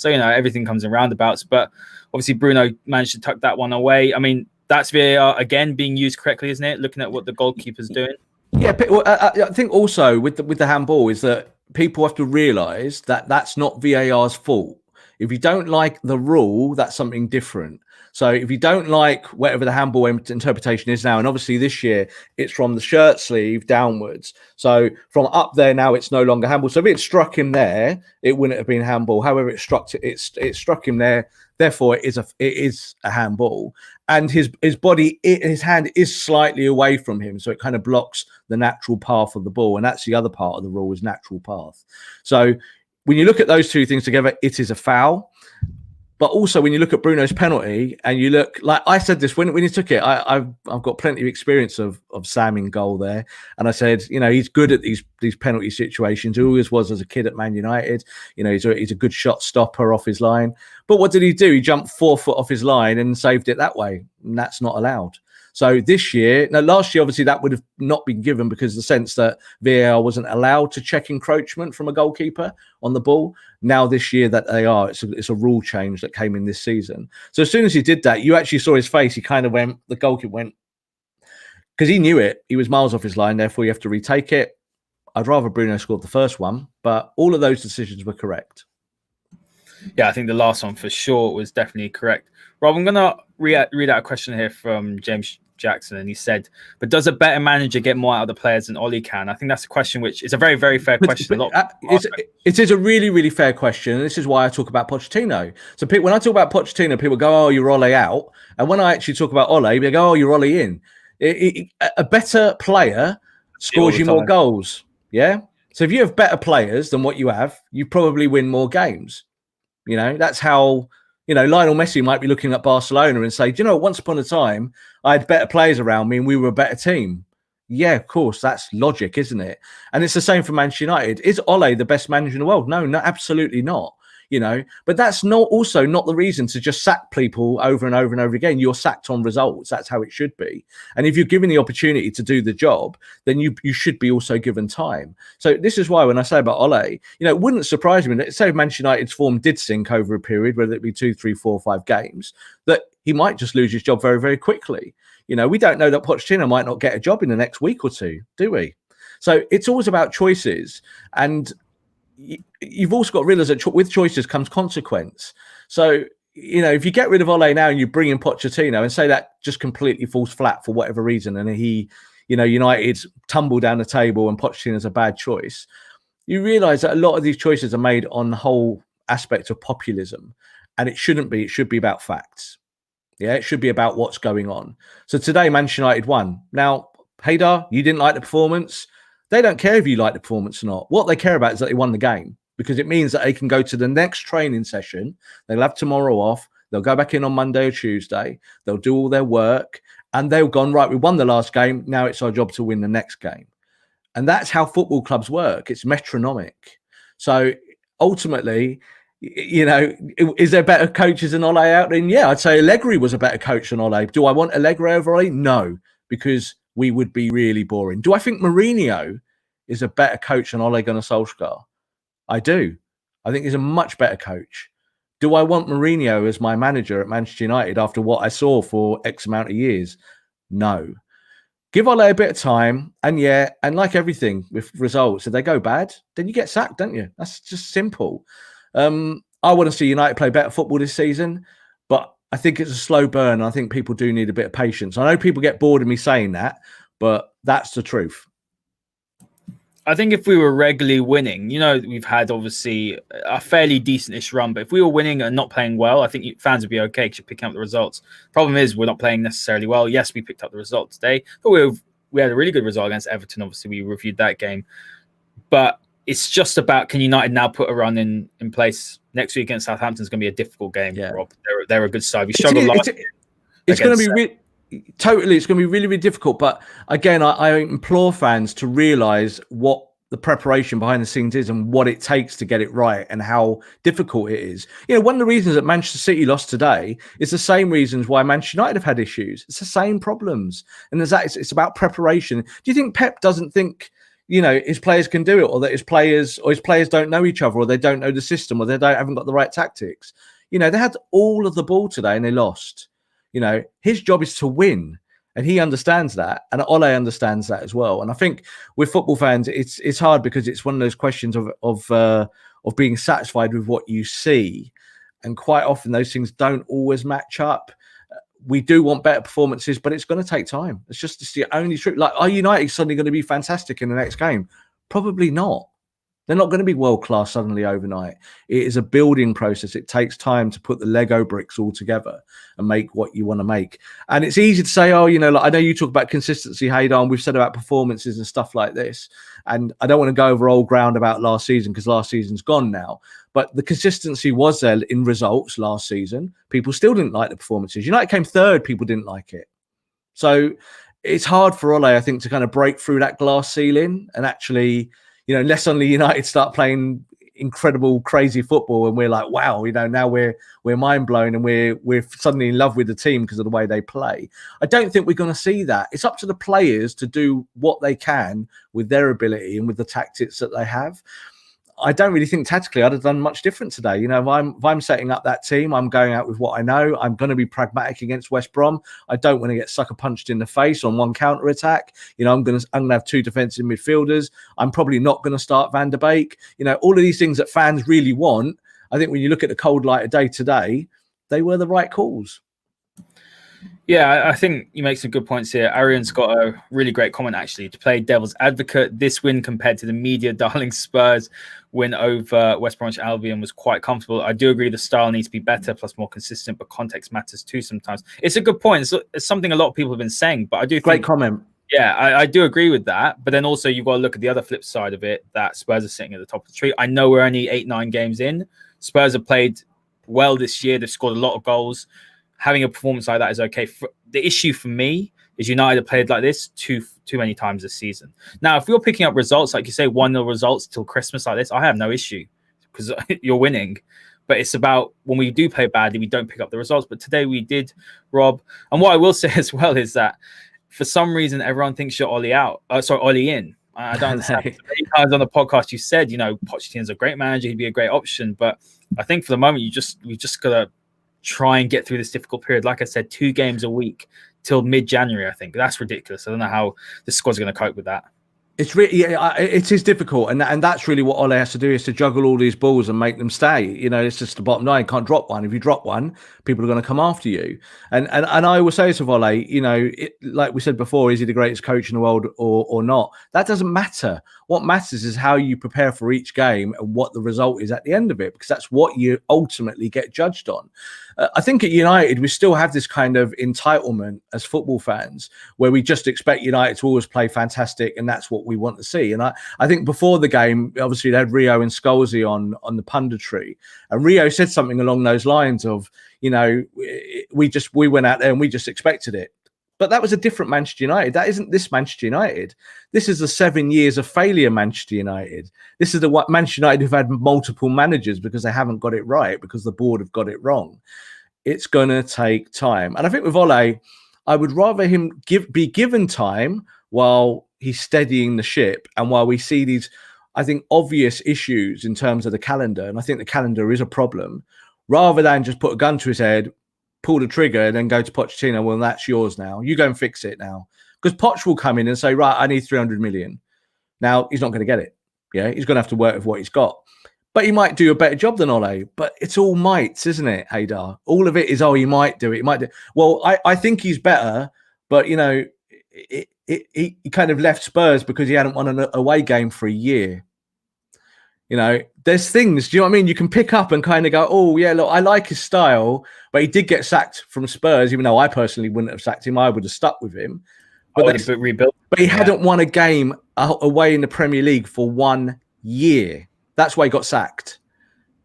everything comes in roundabouts. But obviously Bruno managed to tuck that one away. I mean, that's VAR again being used correctly, isn't it? Looking at what the goalkeeper's doing. Yeah, but I think also with the handball is that people have to realise that that's not VAR's fault. If you don't like the rule, that's something different. So if you don't like whatever the handball interpretation is now, and obviously this year it's from the shirt sleeve downwards. So from up there now, it's no longer handball. So if it struck him there, it wouldn't have been handball. However, it struck him there. Therefore, it is a handball. And his body, his hand is slightly away from him, so it kind of blocks the natural path of the ball. And that's the other part of the rule, is natural path. So when you look at those two things together, it is a foul. But also when you look at Bruno's penalty, and you look, like I said this when he took it, I've got plenty of experience of Sam in goal there, and I said, he's good at these penalty situations. He always was as a kid at Man United. He's a good shot stopper off his line. But what did he do? He jumped 4 foot off his line and saved it that way, and that's not allowed. So last year, obviously that would have not been given because the sense that VAR wasn't allowed to check encroachment from a goalkeeper on the ball. Now this year that they are, it's a rule change that came in this season. So as soon as he did that, you actually saw his face. He kind of went, the goalkeeper went, because he knew it. He was miles off his line. Therefore, you have to retake it. I'd rather Bruno scored the first one, but all of those decisions were correct. Yeah, I think the last one for sure was definitely correct. Rob, I'm going to read out a question here from James Jackson, and he said, but does a better manager get more out of the players than Ole can? I think that's a question which is a very, very fair question. It is a really, really fair question, and this is why I talk about Pochettino. So when I talk about Pochettino, people go, oh, you're Ole out. And when I actually talk about Ole, they go, oh, you're Ole in. A better player scores you more goals. Yeah? So if you have better players than what you have, you probably win more games. That's how... Lionel Messi might be looking at Barcelona and say, once upon a time, I had better players around me and we were a better team. Yeah, of course, that's logic, isn't it? And it's the same for Manchester United. Is Ole the best manager in the world? No, absolutely not. But that's also not the reason to just sack people over and over and over again. You're sacked on results. That's how it should be. And if you're given the opportunity to do the job, then you should be also given time. So this is why when I say about Ole, it wouldn't surprise me that, say, if Manchester United's form did sink over a period, whether it be 2, 3, 4, 5 games, that he might just lose his job very, very quickly. We don't know that Pochettino might not get a job in the next week or two, do we? So it's always about choices. And you've also got to realize that with choices comes consequence. So, if you get rid of Ole now and you bring in Pochettino and say that just completely falls flat for whatever reason, and he, United tumble down the table and Pochettino's a bad choice, you realize that a lot of these choices are made on the whole aspect of populism, and it shouldn't be. It should be about facts. Yeah, it should be about what's going on. So today, Manchester United won. Now, Haider, you didn't like the performance. They don't care if you like the performance or not. What they care about is that they won the game, because it means that they can go to the next training session. They'll have tomorrow off. They'll go back in on Monday or Tuesday. They'll do all their work, and they'll go, right, we won the last game. Now it's our job to win the next game. And that's how football clubs work. It's metronomic. So ultimately, is there better coaches than Ole out there? And yeah, I'd say Allegri was a better coach than Ole. Do I want Allegri over Ole? No, because we would be really boring. Do I think Mourinho is a better coach than Ole Gunnar Solskjaer? I do. I think he's a much better coach. Do I want Mourinho as my manager at Manchester United after what I saw for X amount of years? No. Give Ole a bit of time, and like everything with results, if they go bad, then you get sacked, don't you? That's just simple. I want to see United play better football this season, but I think it's a slow burn. I think people do need a bit of patience. I know people get bored of me saying that, but that's the truth. I think if we were regularly winning, we've had obviously a fairly decent-ish run, but if we were winning and not playing well, I think fans would be okay because you're picking up the results. Problem is we're not playing necessarily well. Yes, we picked up the result today, but we had a really good result against Everton. Obviously, we reviewed that game. But it's just about, can United now put a run in place? Next week against Southampton is going to be a difficult game, Rob. They're a good side. We struggled last year. It's going to be totally, it's going to be really, really difficult. But again, I implore fans to realise what the preparation behind the scenes is and what it takes to get it right and how difficult it is. One of the reasons that Manchester City lost today is the same reasons why Manchester United have had issues. It's the same problems. And it's about preparation. Do you think Pep doesn't think, his players can do it, or that his players don't know each other, or they don't know the system, or they haven't got the right tactics? They had all of the ball today and they lost. His job is to win, and he understands that, and Ole understands that as well. And I think with football fans, it's hard because it's one of those questions of being satisfied with what you see, and quite often those things don't always match up. We do want better performances, but it's going to take time. It's the only truth. Like, are United suddenly going to be fantastic in the next game? Probably not. They're not going to be world-class suddenly overnight. It is a building process. It takes time to put the Lego bricks all together and make what you want to make. And it's easy to say, I know you talk about consistency, Haider, and we've said about performances and stuff like this. And I don't want to go over old ground about last season because last season's gone now. But the consistency was there in results last season. People still didn't like the performances. United came third. People didn't like it. So it's hard for Ole, I think, to kind of break through that glass ceiling and actually, unless suddenly United start playing incredible, crazy football and we're like, wow, now we're mind blown and we're suddenly in love with the team because of the way they play. I don't think we're going to see that. It's up to the players to do what they can with their ability and with the tactics that they have. I don't really think tactically I'd have done much different today. If I'm setting up that team, I'm going out with what I know. I'm going to be pragmatic against West Brom. I don't want to get sucker punched in the face on one counter attack. I'm going to have two defensive midfielders. I'm probably not going to start Van der Beek. All of these things that fans really want. I think when you look at the cold light of day today, they were the right calls. Yeah, I think you make some good points here. Arian's got a really great comment, actually. To play devil's advocate, this win compared to the media darling Spurs win over West Bromwich Albion was quite comfortable. I do agree the style needs to be better, plus more consistent, but context matters too sometimes. It's a good point. It's something a lot of people have been saying, but I do think... Great comment. Yeah, I do agree with that. But then also you've got to look at the other flip side of it, that Spurs are sitting at the top of the tree. I know we're only 8-9 games in. Spurs have played well this year. They've scored a lot of goals. Having a performance like that is okay. The issue for me is United have played like this too many times this season. Now, if you're picking up results, like you say, 1-0 results till Christmas like this, I have no issue because you're winning. But it's about when we do play badly, we don't pick up the results. But today we did, Rob. And what I will say as well is that for some reason, everyone thinks you're Ole in. I don't understand. Many times on the podcast, you said, Pochettino's a great manager. He'd be a great option. But I think for the moment, we just got to try and get through this difficult period. Like I said, 2 games a week till mid-January, I think. That's ridiculous. I don't know how the squad's going to cope with that. It's really, it is difficult, and that's really what Ole has to do, is to juggle all these balls and make them stay. It's just the bottom line. You can't drop one. If you drop one, people are going to come after you. And I will say to Ole, like we said before, is he the greatest coach in the world or not? That doesn't matter. What matters is how you prepare for each game and what the result is at the end of it, because that's what you ultimately get judged on. I think at United, we still have this kind of entitlement as football fans where we just expect United to always play fantastic, and that's what we want to see. And I think before the game, obviously they had Rio and Scalzi on the punditry, and Rio said something along those lines of, we went out there and we just expected it. But that was a different Manchester United. That isn't this Manchester United. This is the 7 years of failure Manchester United. This is the Manchester United who've had multiple managers because they haven't got it right, because the board have got it wrong. It's going to take time. And I think with Ole, I would rather him be given time while he's steadying the ship and while we see these, I think, obvious issues in terms of the calendar. And I think the calendar is a problem, rather than just put a gun to his head, pull the trigger, and then go to Pochettino. Well, that's yours now. You go and fix it now. Because Poch will come in and say, right, I need 300 million. Now, he's not going to get it. Yeah, he's going to have to work with what he's got. But he might do a better job than Ole. But it's all mights, isn't it, Haider? All of it is, he might do it. He might do. Well, I think he's better. But, you know, he kind of left Spurs because he hadn't won an away game for a year. You know, there's things, do you know what I mean? You can pick up and kind of go, oh, yeah, look, I like his style, but he did get sacked from Spurs, even though I personally wouldn't have sacked him. I would have stuck with him. But rebuilt. But he hadn't won a game away in the Premier League for 1 year. That's why he got sacked.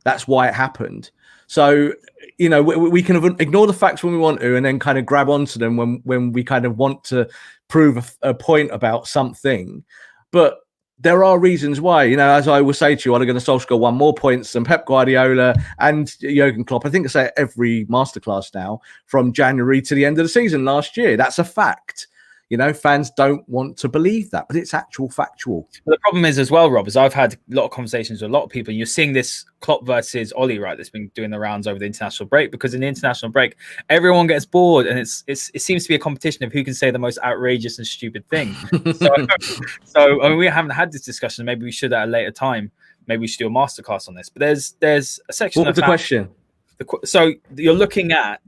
That's why it happened. So, you know, we can ignore the facts when we want to and then kind of grab onto them when we kind of want to prove a point about something. But there are reasons why, you know, as I will say to you, Ole Gunnar Solskjaer won more points than Pep Guardiola and Jurgen Klopp. I think I say every masterclass now from January to the end of the season last year. That's a fact. You know, fans don't want to believe that, but it's actual factual. But the problem is as well, Rob, is I've had a lot of conversations with a lot of people. And you're seeing this Klopp versus Ole, right? That's been doing the rounds over the international break, because in the international break, everyone gets bored, and it seems to be a competition of who can say the most outrageous and stupid thing. So I mean, we haven't had this discussion. Maybe we should at a later time. Maybe we should do a masterclass on this. But there's a section. What was the question? So you're looking at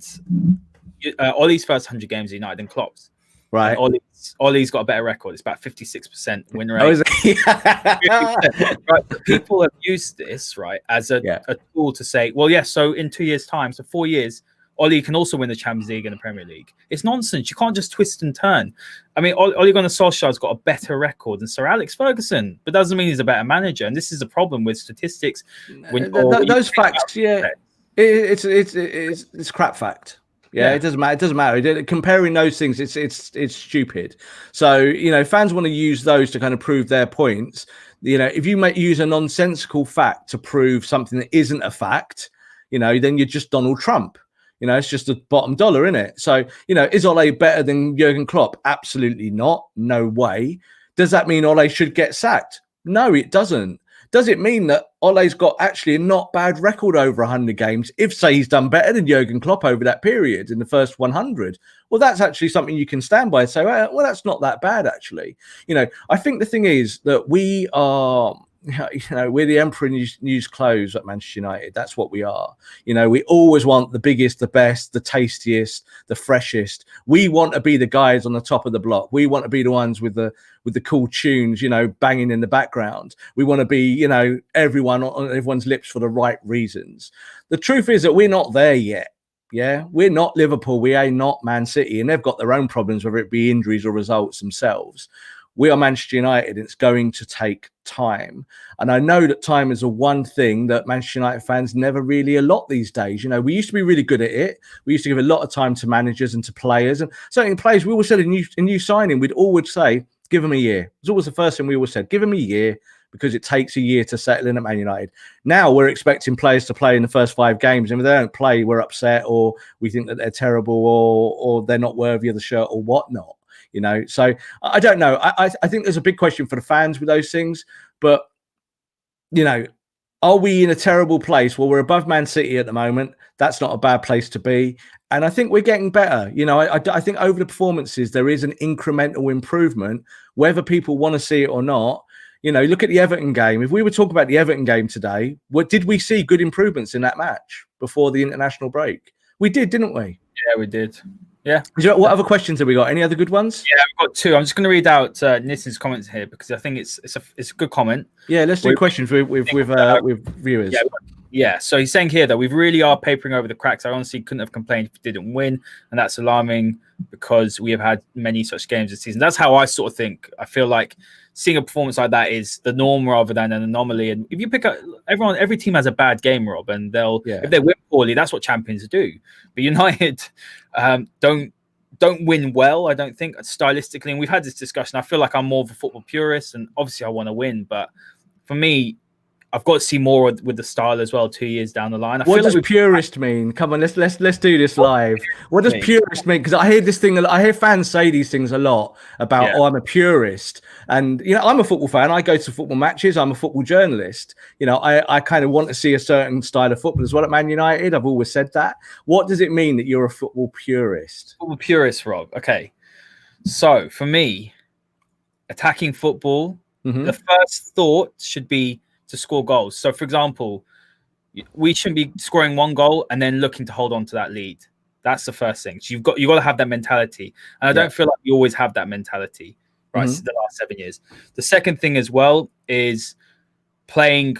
Ole's first 100 games at United and Klopp's. Right. Ole's got a better record. It's about 56% win rate. Oh, is it? Right. People have used this, right, as a tool to say, well, yes, so in 2 years' time, so 4 years, Ole can also win the Champions League and the Premier League. It's nonsense. You can't just twist and turn. I mean, Ole Gunnar Solskjaer's got a better record than Sir Alex Ferguson, but doesn't mean he's a better manager. And this is a problem with statistics. Those facts, it's crap fact. Yeah, it doesn't matter. It doesn't matter. Comparing those things, it's stupid. So, you know, fans want to use those to kind of prove their points. You know, if you use a nonsensical fact to prove something that isn't a fact, you know, then you're just Donald Trump. You know, it's just the bottom dollar, isn't it? So, you know, is Ole better than Jurgen Klopp? Absolutely not. No way. Does that mean Ole should get sacked? No, it doesn't. Does it mean that Ole's got actually a not bad record over 100 games if, say, he's done better than Jurgen Klopp over that period in the first 100? Well, that's actually something you can stand by and say, well, that's not that bad, actually. You know, I think the thing is that we are, you know, we're the emperor in news clothes at Manchester United. That's what we are. You know, we always want the biggest, the best, the tastiest, the freshest. We want to be the guys on the top of the block. We want to be the ones with the cool tunes, you know, banging in the background. We want to be, you know, everyone on everyone's lips for the right reasons. The truth is that we're not there yet. Yeah, we're not Liverpool. We are not Man City, and they've got their own problems, whether it be injuries or results themselves. We are Manchester United. It's going to take time. And I know that time is the one thing that Manchester United fans never really allot these days. You know, we used to be really good at it. We used to give a lot of time to managers and to players. And certainly players, we always said a new signing, we'd always say, give them a year. It's always the first thing we always said, give them a year, because it takes a year to settle in at Man United. Now we're expecting players to play in the first 5 games. And if they don't play, we're upset, or we think that they're terrible, or they're not worthy of the shirt, or whatnot. You know, so I don't know. I think there's a big question for the fans with those things. But, you know, are we in a terrible place? Well, we're above Man City at the moment. That's not a bad place to be. And I think we're getting better. You know, I think over the performances, there is an incremental improvement, whether people want to see it or not. You know, look at the Everton game. If we were talking about the Everton game today, did we see good improvements in that match before the international break? We did, didn't we? Yeah, we did. Yeah. What other questions have we got? Any other good ones? Yeah, we've got 2. I'm just going to read out Nissan's comments here because I think it's a good comment. Yeah, let's do questions with viewers. Yeah. So he's saying here that we really are papering over the cracks. I honestly couldn't have complained if we didn't win, and that's alarming because we have had many such games this season. That's how I sort of think. I feel like seeing a performance like that is the norm rather than an anomaly. And if you pick up every team has a bad game, Rob, and if they win poorly, that's what champions do. But United don't don't win well, I don't think, stylistically. And we've had this discussion. I feel like I'm more of a football purist, and obviously I want to win. But for me, I've got to see more with the style as well 2 years down the line. What does purist mean? Come on, let's do this live. What does purist mean? Because I hear this thing, I hear fans say these things a lot about, oh, I'm a purist. And, you know, I'm a football fan. I go to football matches. I'm a football journalist. You know, I kind of want to see a certain style of football as well at Man United. I've always said that. What does it mean that you're a football purist? Football purist, Rob. Okay. So for me, attacking football, the first thought should be to score goals. So, for example, we shouldn't be scoring one goal and then looking to hold on to that lead. That's the first thing. So you've got to have that mentality, and I don't feel like you always have that mentality, right? The last 7 years. The second thing as well is playing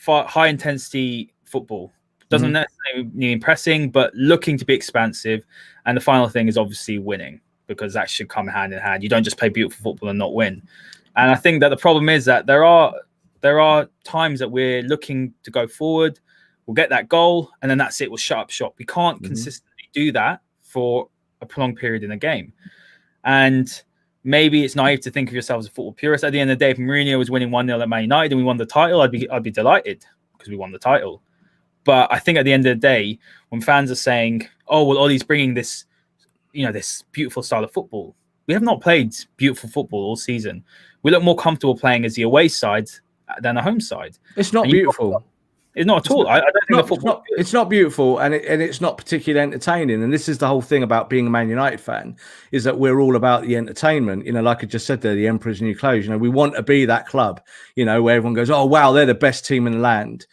high intensity football. Doesn't necessarily mean pressing, but looking to be expansive. And the final thing is obviously winning, because that should come hand in hand. You don't just play beautiful football and not win. And I think that the problem is that there are times that we're looking to go forward, we'll get that goal, and then that's it, we'll shut up shop. We can't consistently do that for a prolonged period in a game. And maybe it's naive to think of yourself as a football purist. At the end of the day, if Mourinho was winning 1-0 at Man United and we won the title, I'd be delighted because we won the title. But I think at the end of the day, when fans are saying, oh, well, Ole's bringing this, you know, this beautiful style of football, we have not played beautiful football all season. We look more comfortable playing as the away side than the home side. It's not beautiful. It's not at all. I don't think the football. It's not beautiful, and it's not particularly entertaining. And this is the whole thing about being a Man United fan, is that we're all about the entertainment. You know, like I just said there, the Emperor's New Clothes. You know, we want to be that club. You know, where everyone goes, oh wow, they're the best team in the land.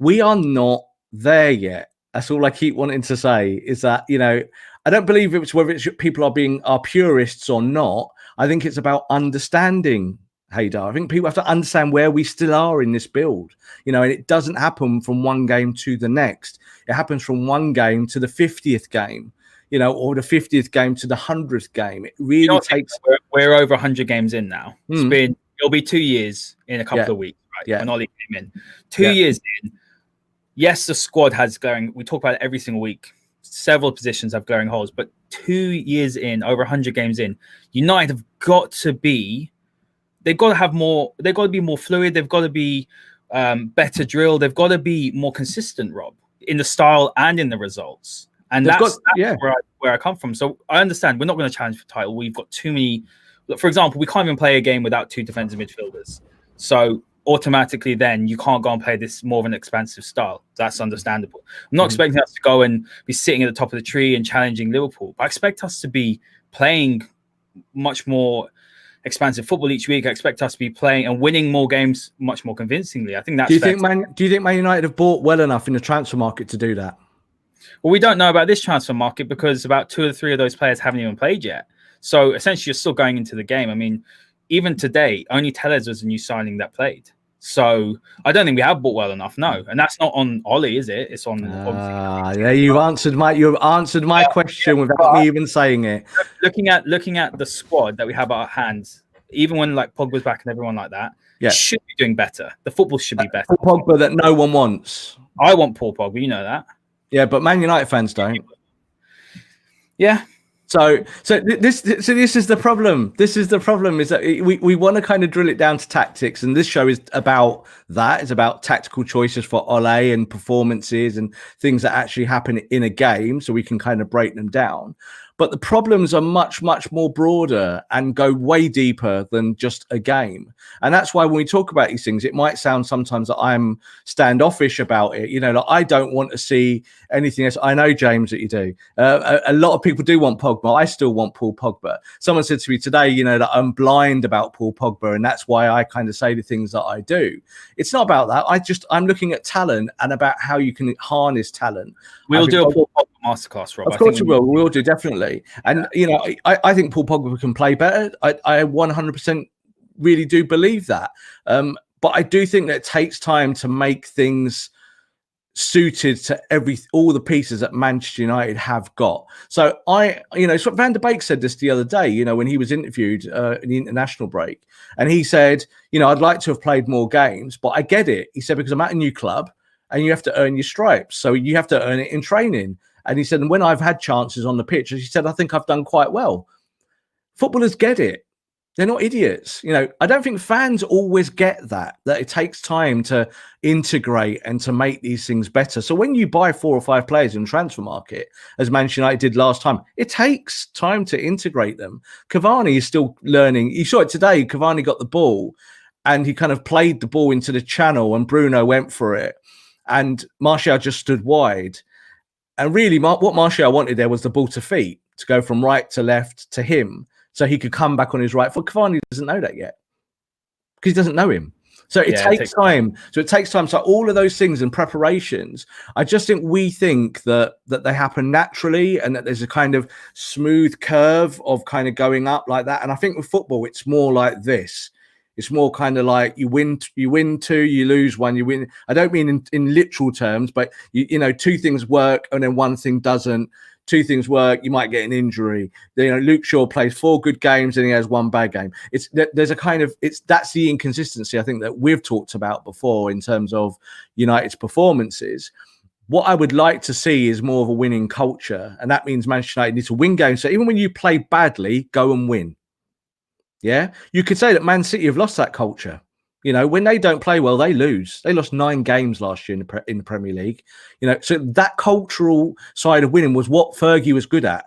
We are not there yet. That's all I keep wanting to say. Is that, you know, I don't believe it's whether it's people are purists or not. I think it's about understanding. Haider, I think people have to understand where we still are in this build, you know, and it doesn't happen from one game to the next. It happens from one game to the 50th game, you know, or the 50th game to the 100th game. It really takes. We're over 100 games in now. It'll be 2 years in a couple of weeks, right? Yeah. When Ole came in, 2 years in. Yes, the squad has glaring. We talk about it every single week. Several positions have glaring holes, but 2 years in, over 100 games in, United have got to be. They've got to have more. They've got to be more fluid. They've got to be better drilled. They've got to be more consistent, Rob, in the style and in the results. And that's where I come from. So I understand we're not going to challenge for title. We've got too many. For example, we can't even play a game without two defensive midfielders. So automatically, then you can't go and play this more of an expansive style. That's understandable. I'm not expecting us to go and be sitting at the top of the tree and challenging Liverpool. But I expect us to be playing much more expansive football each week. I expect us to be playing and winning more games much more convincingly. I think that's. Do you think Man United have bought well enough in the transfer market to do that? Well, we don't know about this transfer market because about 2 or 3 of those players haven't even played yet. So essentially, you're still going into the game. I mean, even today, only Tellez was a new signing that played. So I don't think we have bought well enough. No, and that's not on Ole, is it? It's on. Yeah, you've answered my question without me even saying it. Looking at the squad that we have at our hands, even when like Pogba's back and everyone like that, should be doing better. The football should be better. Paul Pogba that no one wants. I want Paul Pogba. You know that. Yeah, but Man United fans don't. Yeah. So this is the problem. This is the problem, is that we want to kind of drill it down to tactics, and this show is about that. It's about tactical choices for Ole and performances and things that actually happen in a game, so we can kind of break them down. But the problems are much, much more broader and go way deeper than just a game. And that's why when we talk about these things, it might sound sometimes that I'm standoffish about it. You know, like I don't want to see anything else. I know, James, that you do. A lot of people do want Pogba. I still want Paul Pogba. Someone said to me today, you know, that I'm blind about Paul Pogba, and that's why I kind of say the things that I do. It's not about that. I'm looking at talent and about how you can harness talent. We'll do a Paul Pogba masterclass, Rob. Of course we will. We will do, definitely. And, you know, I think Paul Pogba can play better. I 100% really do believe that. But I do think that it takes time to make things suited to all the pieces that Manchester United have got. So so Van der Beek said this the other day, you know, when he was interviewed in the international break. And he said, you know, I'd like to have played more games, but I get it. He said, because I'm at a new club and you have to earn your stripes. So you have to earn it in training. And he said, and when I've had chances on the pitch, he said, I think I've done quite well. Footballers get it. They're not idiots. I don't think fans always get that it takes time to integrate and to make these things better. So when you buy 4 or 5 players in the transfer market, as Manchester United did last time, it takes time to integrate them. Cavani is still learning. You saw it today. Cavani got the ball and he kind of played the ball into the channel and Bruno went for it. And Martial just stood wide. And really what Martial wanted there was the ball to feet, to go from right to left to him, so he could come back on his right foot. Cavani doesn't know that yet because he doesn't know him. So it takes time. So all of those things and preparations, I just think we think that they happen naturally and that there's a kind of smooth curve of kind of going up like that. And I think with football, it's more like this. It's more kind of like you win 2, you lose 1, you win. I don't mean in literal terms, but you know, 2 things work and then 1 thing doesn't. 2 things work, you might get an injury. Luke Shaw plays 4 good games and he has 1 bad game. There's a kind of that's the inconsistency I think that we've talked about before in terms of United's performances. What I would like to see is more of a winning culture, and that means Manchester United need to win games. So even when you play badly, go and win. Yeah, you could say that Man City have lost that culture. When they don't play well, they lose. They lost 9 games last year in the Premier League. So that cultural side of winning was what Fergie was good at.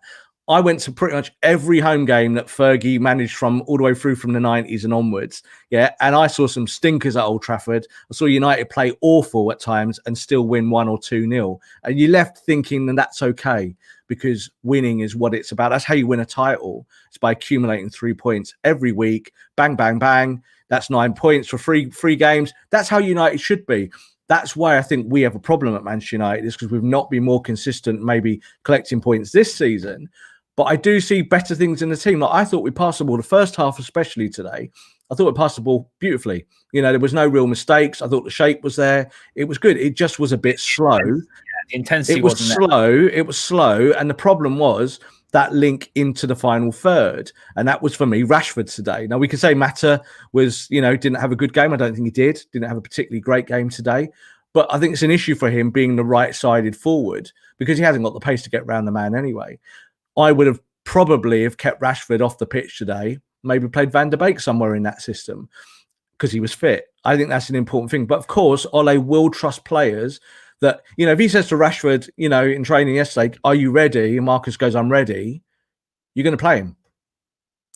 I went to pretty much every home game that Fergie managed from all the way through from the 90s and onwards. Yeah, and I saw some stinkers at Old Trafford. I saw United play awful at times and still win 1 or 2-0. And you left thinking that that's okay because winning is what it's about. That's how you win a title. It's by accumulating 3 points every week. Bang, bang, bang. That's 9 points for three games. That's how United should be. That's why I think we have a problem at Manchester United, is because we've not been more consistent, maybe collecting points this season. But I do see better things in the team. Like I thought we passed the ball the first half, especially today. I thought we passed the ball beautifully. There was no real mistakes. I thought the shape was there. It was good. It just was a bit slow. Yeah, the intensity it was slow. It was slow. And the problem was that link into the final third. And that was, for me, Rashford today. Now, we could say Mata was, didn't have a good game. I don't think he did. Didn't have a particularly great game today. But I think it's an issue for him being the right-sided forward because he hasn't got the pace to get around the man anyway. I would have probably have kept Rashford off the pitch today, maybe played Van der Beek somewhere in that system because he was fit. I think that's an important thing. But, of course, Ole will trust players that, if he says to Rashford, in training yesterday, are you ready? And Marcus goes, I'm ready. You're going to play him.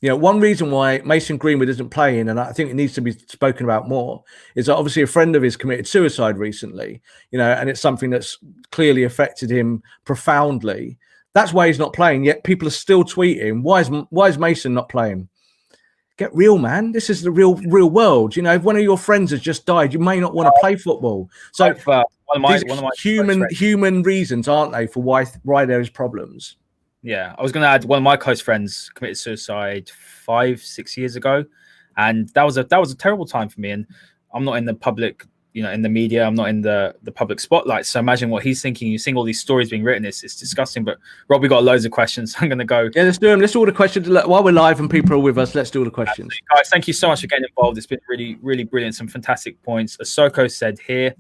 One reason why Mason Greenwood isn't playing, and I think it needs to be spoken about more, is that obviously a friend of his committed suicide recently, and it's something that's clearly affected him profoundly. That's why he's not playing, yet people are still tweeting, why is Mason not playing? Get real, man. This is the real world. If one of your friends has just died, you may not want to play football. So these human reasons, aren't they, for why there is problems? Yeah, I was going to add, one of my close friends committed suicide 5-6 years ago, and that was a terrible time for me. And I'm not in the public, in the media. I'm not in the public spotlight. So imagine what he's thinking. You're seeing all these stories being written. It's disgusting. But Rob, we got loads of questions. I'm going to go. Yeah, let's do them. Let's do all the questions while we're live and people are with us. Let's do all the questions. Absolutely. Guys, thank you so much for getting involved. It's been really, really brilliant. Some fantastic points. Ahsoko said here,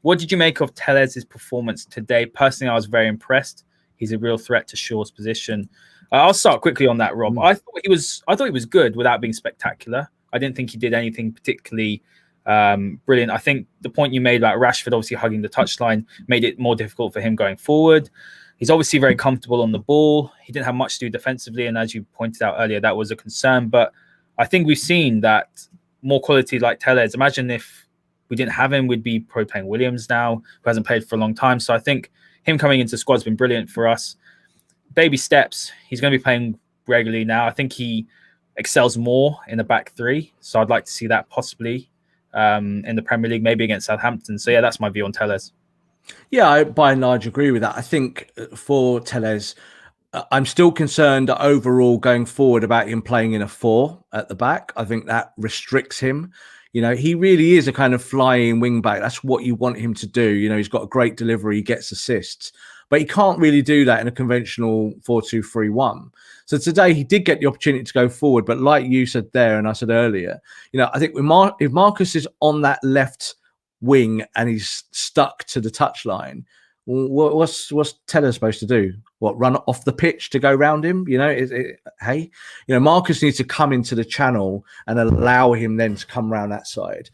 what did you make of Tellez's performance today? Personally, I was very impressed. He's a real threat to Shaw's position. I'll start quickly on that, Rob. I thought he was good without being spectacular. I didn't think he did anything particularly brilliant. I think the point you made about Rashford obviously hugging the touchline made it more difficult for him going forward. He's obviously very comfortable on the ball. He didn't have much to do defensively, and as you pointed out earlier, that was a concern. But I think we've seen that more quality like Tellez. Imagine if we didn't have him, we'd be probably playing Williams now, who hasn't played for a long time. So I think him coming into the squad has been brilliant for us. Baby steps. He's going to be playing regularly now. I think he excels more in the back 3. So I'd like to see that possibly in the Premier League, maybe against Southampton. So yeah, that's my view on Tellez. Yeah, I by and large agree with that. I think for Tellez, I'm still concerned overall going forward about him playing in a 4 at the back. I think that restricts him. He really is a kind of flying wing back. That's what you want him to do. He's got a great delivery. He gets assists. But he can't really do that in a conventional 4-2-3-1. So today he did get the opportunity to go forward. But like you said there and I said earlier, I think if Marcus is on that left wing and he's stuck to the touchline, What's Teller supposed to do? What, run off the pitch to go round him? Hey, Marcus needs to come into the channel and allow him then to come round that side.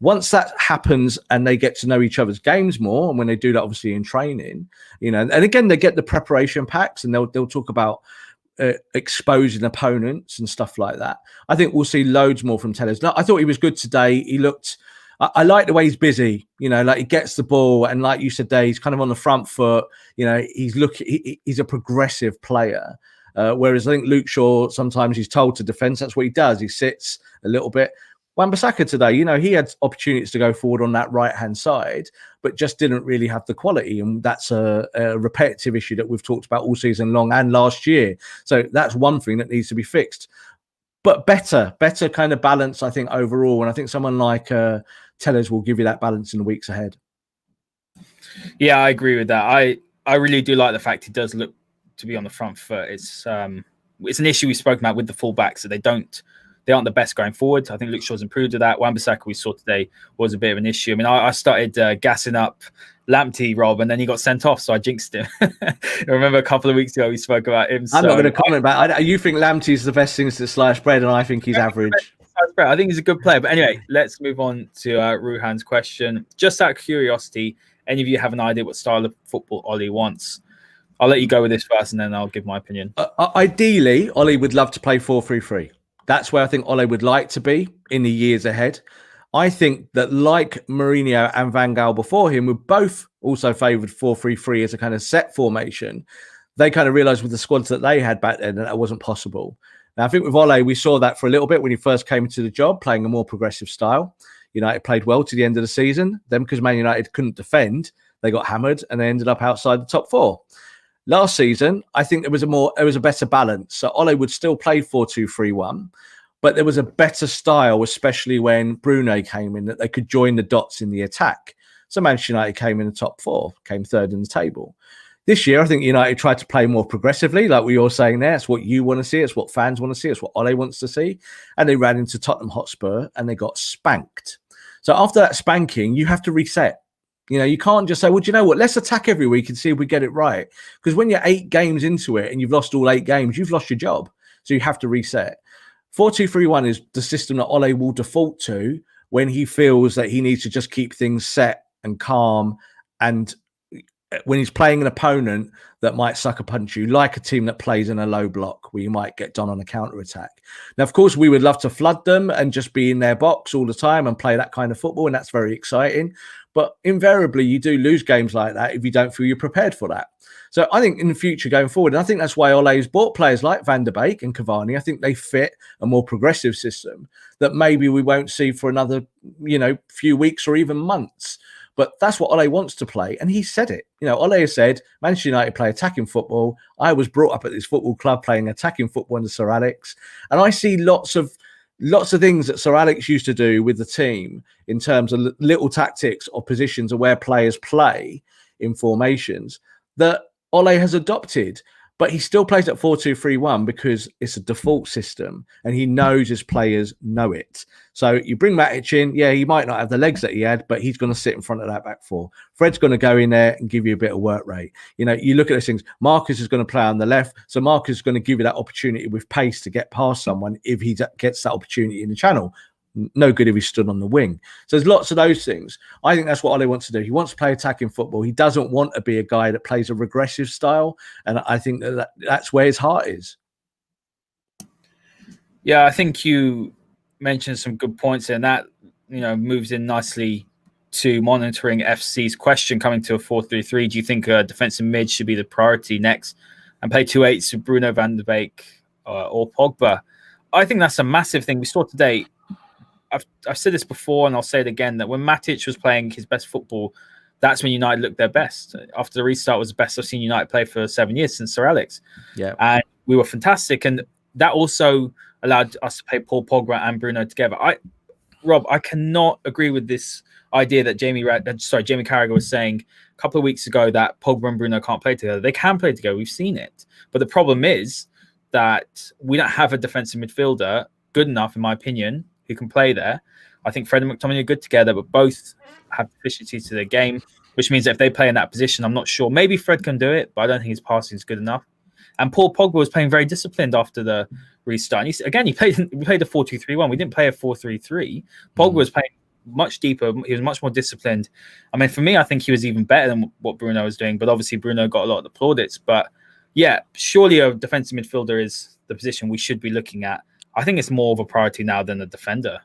Once that happens and they get to know each other's games more, and when they do that, obviously in training, and again they get the preparation packs, and they'll talk about exposing opponents and stuff like that. I think we'll see loads more from Tellers. I thought he was good today. He looked. I like the way he's busy. Like he gets the ball, and like you said, Dave, he's kind of on the front foot. He's a progressive player. Whereas I think Luke Shaw, sometimes he's told to defend. That's what he does. He sits a little bit. Wan-Bissaka today, he had opportunities to go forward on that right-hand side, but just didn't really have the quality. And that's a repetitive issue that we've talked about all season long and last year. So that's one thing that needs to be fixed. But better kind of balance, I think, overall. And I think someone like Tellers will give you that balance in the weeks ahead. Yeah, I agree with that. I really do like the fact he does look to be on the front foot. It's an issue we've spoken about with the fullbacks, that they aren't the best going forward. I think Luke Shaw's improved to that. Wan-Bissaka we saw today was a bit of an issue. I mean, I started gassing up Lamptey, Rob, and then he got sent off, so I jinxed him. I remember a couple of weeks ago we spoke about him. I'm not going to comment about it. You think Lamptey's the best thing since sliced bread, and I think he's average. I think he's a good player. But anyway, let's move on to Ruhan's question. Just out of curiosity, any of you have an idea what style of football Ole wants? I'll let you go with this first, and then I'll give my opinion. Ideally, Ole would love to play 4-3-3. That's where I think Ole would like to be in the years ahead. I think that, like Mourinho and Van Gaal before him, were both also favoured 4-3-3 as a kind of set formation. They kind of realised with the squads that they had back then that wasn't possible. Now, I think with Ole, we saw that for a little bit when he first came into the job, playing a more progressive style. United played well to the end of the season. Then, because Man United couldn't defend, they got hammered and they ended up outside the top four. Last season, I think there was a better balance. So Ole would still play 4-2-3-1, but there was a better style, especially when Bruno came in, that they could join the dots in the attack. So Manchester United came in the top four, came third in the table. This year, I think United tried to play more progressively, like we were saying there. It's what you want to see. It's what fans want to see. It's what Ole wants to see. And they ran into Tottenham Hotspur and they got spanked. So after that spanking, you have to reset. You can't just say, well, do you know what? Let's attack every week and see if we get it right. Because when you're 8 games into it and you've lost all 8 games, you've lost your job. So you have to reset. 4-2-3-1 is the system that Ole will default to when he feels that he needs to just keep things set and calm, and when he's playing an opponent that might sucker punch you, like a team that plays in a low block where you might get done on a counter attack. Now, of course, we would love to flood them and just be in their box all the time and play that kind of football, and that's very exciting. But invariably, you do lose games like that if you don't feel you're prepared for that. So I think in the future going forward, and I think that's why Ole's bought players like Van der Beek and Cavani. I think they fit a more progressive system that maybe we won't see for another, few weeks or even months. But that's what Ole wants to play. And he said it. Ole has said, Manchester United play attacking football. I was brought up at this football club playing attacking football under Sir Alex. And I see lots of things that Sir Alex used to do with the team in terms of little tactics or positions of where players play in formations that Ole has adopted. But he still plays at 4-2-3-1 because it's a default system and he knows his players know it. So you bring Matic in, yeah, he might not have the legs that he had, but he's going to sit in front of that back four. Fred's going to go in there and give you a bit of work rate. You look at those things. Marcus is going to play on the left. So Marcus is going to give you that opportunity with pace to get past someone if he gets that opportunity in the channel. No good if he stood on the wing. So there's lots of those things. I think that's what Ole wants to do. He wants to play attacking football. He doesn't want to be a guy that plays a regressive style. And I think that's where his heart is. Yeah, I think you mentioned some good points there, and that moves in nicely to monitoring FC's question coming to a 4-3-3. Do you think a defensive mid should be the priority next and play 2 8s with Bruno, Van der Beek or Pogba? I think that's a massive thing. We saw today, I've said this before and I'll say it again, that when Matic was playing his best football, that's when United looked their best. After the restart was the best I've seen United play for 7 years since Sir Alex. Yeah. And we were fantastic. And that also allowed us to play Paul Pogba and Bruno together. Rob, I cannot agree with this idea that Jamie Carragher was saying a couple of weeks ago that Pogba and Bruno can't play together. They can play together. We've seen it. But the problem is that we don't have a defensive midfielder good enough, in my opinion, who can play there. I think Fred and McTominay are good together, but both have deficiencies to their game. which means that if they play in that position, I'm not sure. Maybe Fred can do it, but I don't think his passing is good enough. And Paul Pogba was playing very disciplined after the restart. And we played a 4-2-3-1. We didn't play a 4-3-3. Pogba was playing much deeper. He was much more disciplined. I mean, for me, I think he was even better than what Bruno was doing. But obviously, Bruno got a lot of the plaudits. But yeah, surely a defensive midfielder is the position we should be looking at. I think it's more of a priority now than a defender,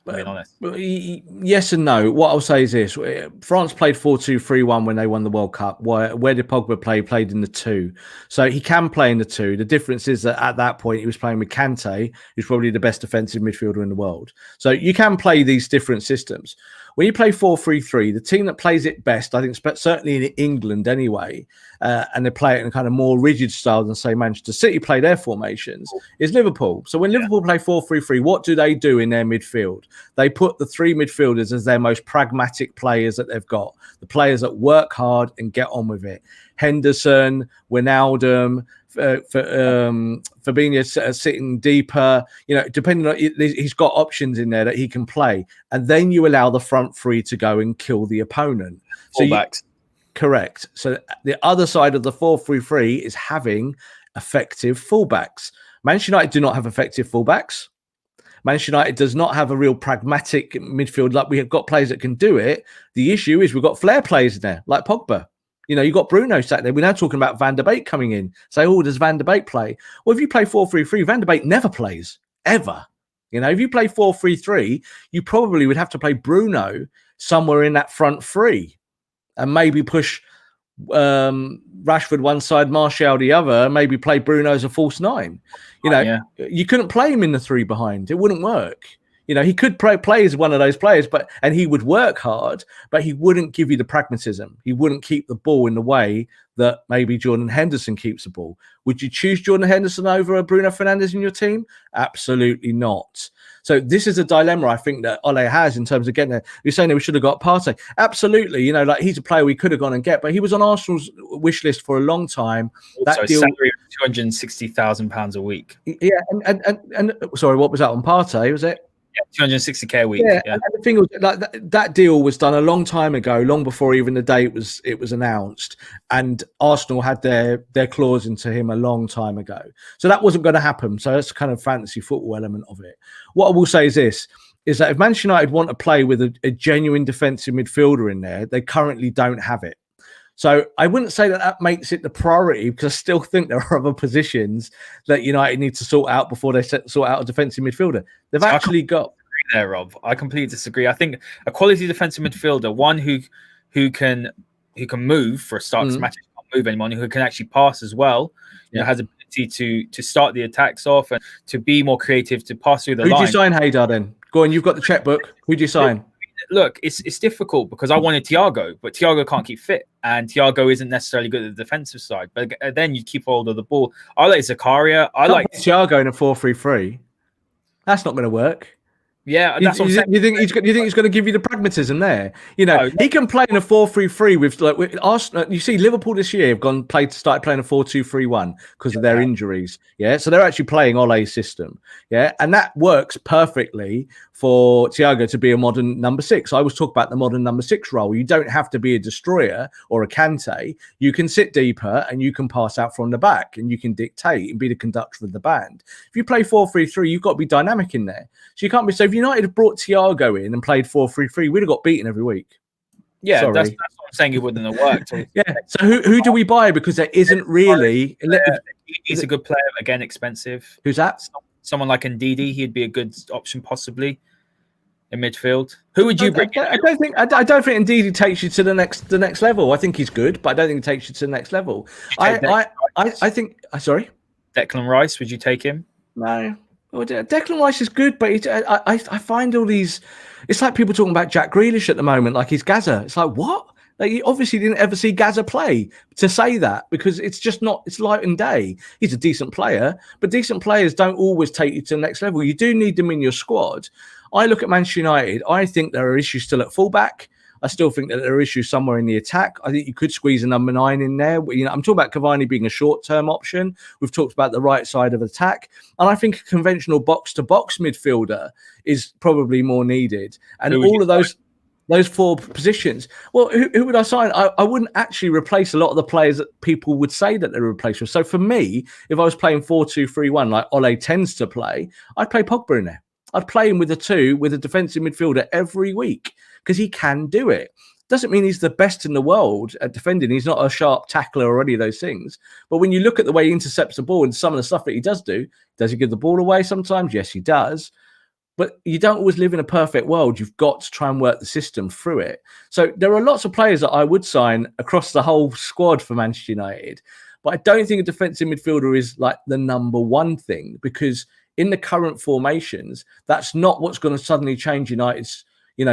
to be honest. Yes and no. What I'll say is this. France played 4-2-3-1 when they won the World Cup. Where did Pogba play? He played in the 2. So he can play in the 2. The difference is that at that point, he was playing with Kante, who's probably the best defensive midfielder in the world. So you can play these different systems. When you play 4-3-3, the team that plays it best, I think, certainly in England anyway, and they play it in a kind of more rigid style than, say, Manchester City play their formations, is Liverpool. So when Liverpool play 4-3-3, what do they do in their midfield? They put the 3 midfielders as their most pragmatic players that they've got, the players that work hard and get on with it. Henderson, Wijnaldum, Fabinho sitting deeper, depending on, he's got options in there that he can play, and then you allow the front 3 to go and kill the opponent. Fullbacks. Correct. So the other side of the 4-3-3 is having effective fullbacks. Manchester United do not have effective fullbacks. Manchester United does not have a real pragmatic midfield. Like, we have got players that can do it. The issue is we've got flair players in there, like Pogba. You've got Bruno sat there. We're now talking about Van der Beek coming in. Say, does Van der Beek play? Well, if you play 4-3-3, Van der Beek never plays, ever. If you play 4-3-3, you probably would have to play Bruno somewhere in that front 3 and maybe push Rashford one side, Martial the other, maybe play Bruno as a false 9. You couldn't play him in the 3 behind. It wouldn't work. He could play as one of those players, and he would work hard, but he wouldn't give you the pragmatism. He wouldn't keep the ball in the way that maybe Jordan Henderson keeps the ball. Would you choose Jordan Henderson over Bruno Fernandes in your team? Absolutely not. So this is a dilemma I think that Ole has in terms of getting there. You're saying that we should have got Partey. Absolutely. He's a player we could have gone and get, but he was on Arsenal's wish list for a long time. Also, that deal, salary of £260,000 a week. Yeah. And sorry, what was that on Partey? Was it? Yeah, 260k a week. Yeah. And the thing was, that deal was done a long time ago, long before even the day it was announced, and Arsenal had their clause into him a long time ago. So that wasn't going to happen. So that's kind of fantasy football element of it. What I will say is this: is that if Manchester United want to play with a genuine defensive midfielder in there, they currently don't have it. So I wouldn't say that makes it the priority, because I still think there are other positions that United need to sort out before they sort out a defensive midfielder. They've actually got there, Rob. I completely disagree. I think a quality defensive midfielder, one who can move for a start, because matches can't move anymore, who can actually pass as well, has ability to start the attacks off and to be more creative, to pass through the line. Who'd you sign, Haider, then? Go on, you've got the checkbook. Who'd you sign? Look, it's difficult because I wanted Thiago, but Thiago can't keep fit, and Thiago isn't necessarily good at the defensive side. But then you keep hold of the ball. I like Zakaria. I like Thiago in a 4-3-3. That's not going to work. Yeah, that's what I'm saying. You think he's going to give you the pragmatism there? He can play in a 4-3-3 with Arsenal. You see, Liverpool this year have started playing a 4-2-3-1 because of their injuries. Yeah, so they're actually playing Ole's system. Yeah, and that works perfectly for Thiago to be a modern number 6. I always talk about the modern number 6 role. You don't have to be a destroyer or a Kante. You can sit deeper and you can pass out from the back and you can dictate and be the conductor of the band. If you play 4-3-3, you've got to be dynamic in there. So you can't be. So if United had brought Thiago in and played 4-3-3, we'd have got beaten every week. Yeah, that's what I'm saying. It wouldn't have worked. Yeah. So who do we buy? Because there isn't really. He's a good player. Again, expensive. Who's that? Someone like Ndidi. He'd be a good option possibly in midfield. Who would you bring? I don't think Ndidi takes you to the next level. I think he's good, but I don't think he takes you to the next level. I think. Sorry. Declan Rice. Would you take him? No. Well, Declan Rice is good, but I find all these. It's like people talking about Jack Grealish at the moment, like he's Gaza. It's like, what? Like, you obviously didn't ever see Gaza play to say that, because it's just not. It's light and day. He's a decent player, but decent players don't always take you to the next level. You do need them in your squad. I look at Manchester United. I think there are issues still at fullback. I still think that there are issues somewhere in the attack. I think you could squeeze a number 9 in there. I'm talking about Cavani being a short-term option. We've talked about the right side of attack. And I think a conventional box-to-box midfielder is probably more needed. And all of those... those four positions. Well, who would I sign? I wouldn't actually replace a lot of the players that people would say that they're replaced with. So for me, if I was playing 4-2-3-1 like Ole tends to play, I'd play Pogba in there. I'd play him with a two, with a defensive midfielder every week because he can do it. Doesn't mean he's the best in the world at defending. He's not a sharp tackler or any of those things. But when you look at the way he intercepts the ball and some of the stuff that he does he give the ball away sometimes? Yes, he does. But you don't always live in a perfect world. You've got to try and work the system through it. So there are lots of players that I would sign across the whole squad for Manchester United. But I don't think a defensive midfielder is like the number one thing, because in the current formations, that's not what's going to suddenly change United's,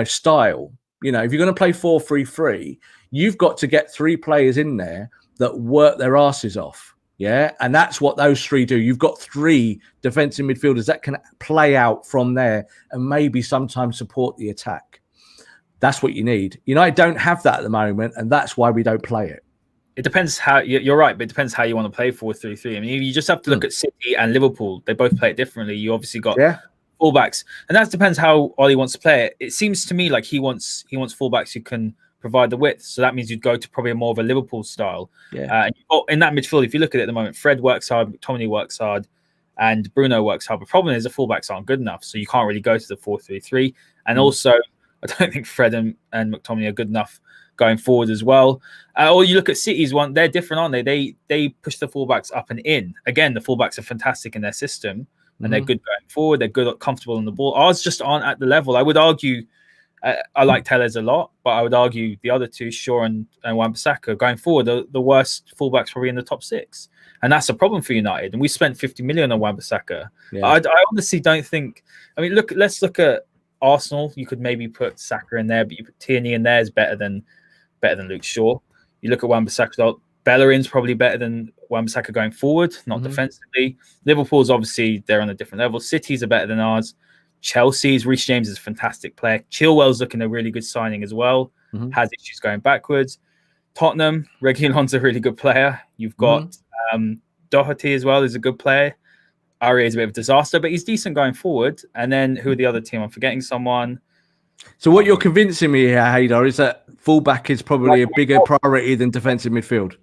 style. If you're going to play 4-3-3, you've got to get three players in there that work their asses off. Yeah. And that's what those three do. You've got three defensive midfielders that can play out from there and maybe sometimes support the attack. That's what you need. United don't have that at the moment, and that's why we don't play it. It depends how you're right, but it depends how you want to play 4-3-3. I mean, you just have to look at City and Liverpool. They both play it differently. You obviously got fullbacks, and that depends how Ole wants to play it. It seems to me like he wants fullbacks who can provide the width. So that means you'd go to probably more of a Liverpool style. Yeah. In that midfield, if you look at it at the moment, Fred works hard, McTominay works hard, and Bruno works hard. The problem is the fullbacks aren't good enough, so you can't really go to the 4-3-3. And also, I don't think Fred and McTominay are good enough going forward as well. Or you look at City's one; they're different, aren't they? They push the fullbacks up and in. Again, the fullbacks are fantastic in their system, and they're good going forward. They're good, comfortable on the ball. Ours just aren't at the level. I would argue. I like Tellez a lot, but I would argue the other two, Shaw and Wan-Bissaka, going forward, the worst fullbacks probably in the top six. And that's a problem for United. And we spent 50 million on Wan-Bissaka. Yeah. I honestly don't think... I mean, let's look at Arsenal. You could maybe put Saka in there, but you put Tierney in there is better than Luke Shaw. You look at Wan-Bissaka, Bellerin's probably better than Wan-Bissaka going forward, not defensively. Liverpool's obviously, they're on a different level. City's are better than ours. Chelsea's Reece James is a fantastic player. Chilwell's looking a really good signing as well. Has issues going backwards. Tottenham, Reguilon's a really good player. You've got Doherty as well, is a good player. Aurier is a bit of a disaster, but he's decent going forward. And then who are the other team? I'm forgetting someone. So what you're convincing me here, Haider, is that fullback is probably a bigger priority than defensive midfield.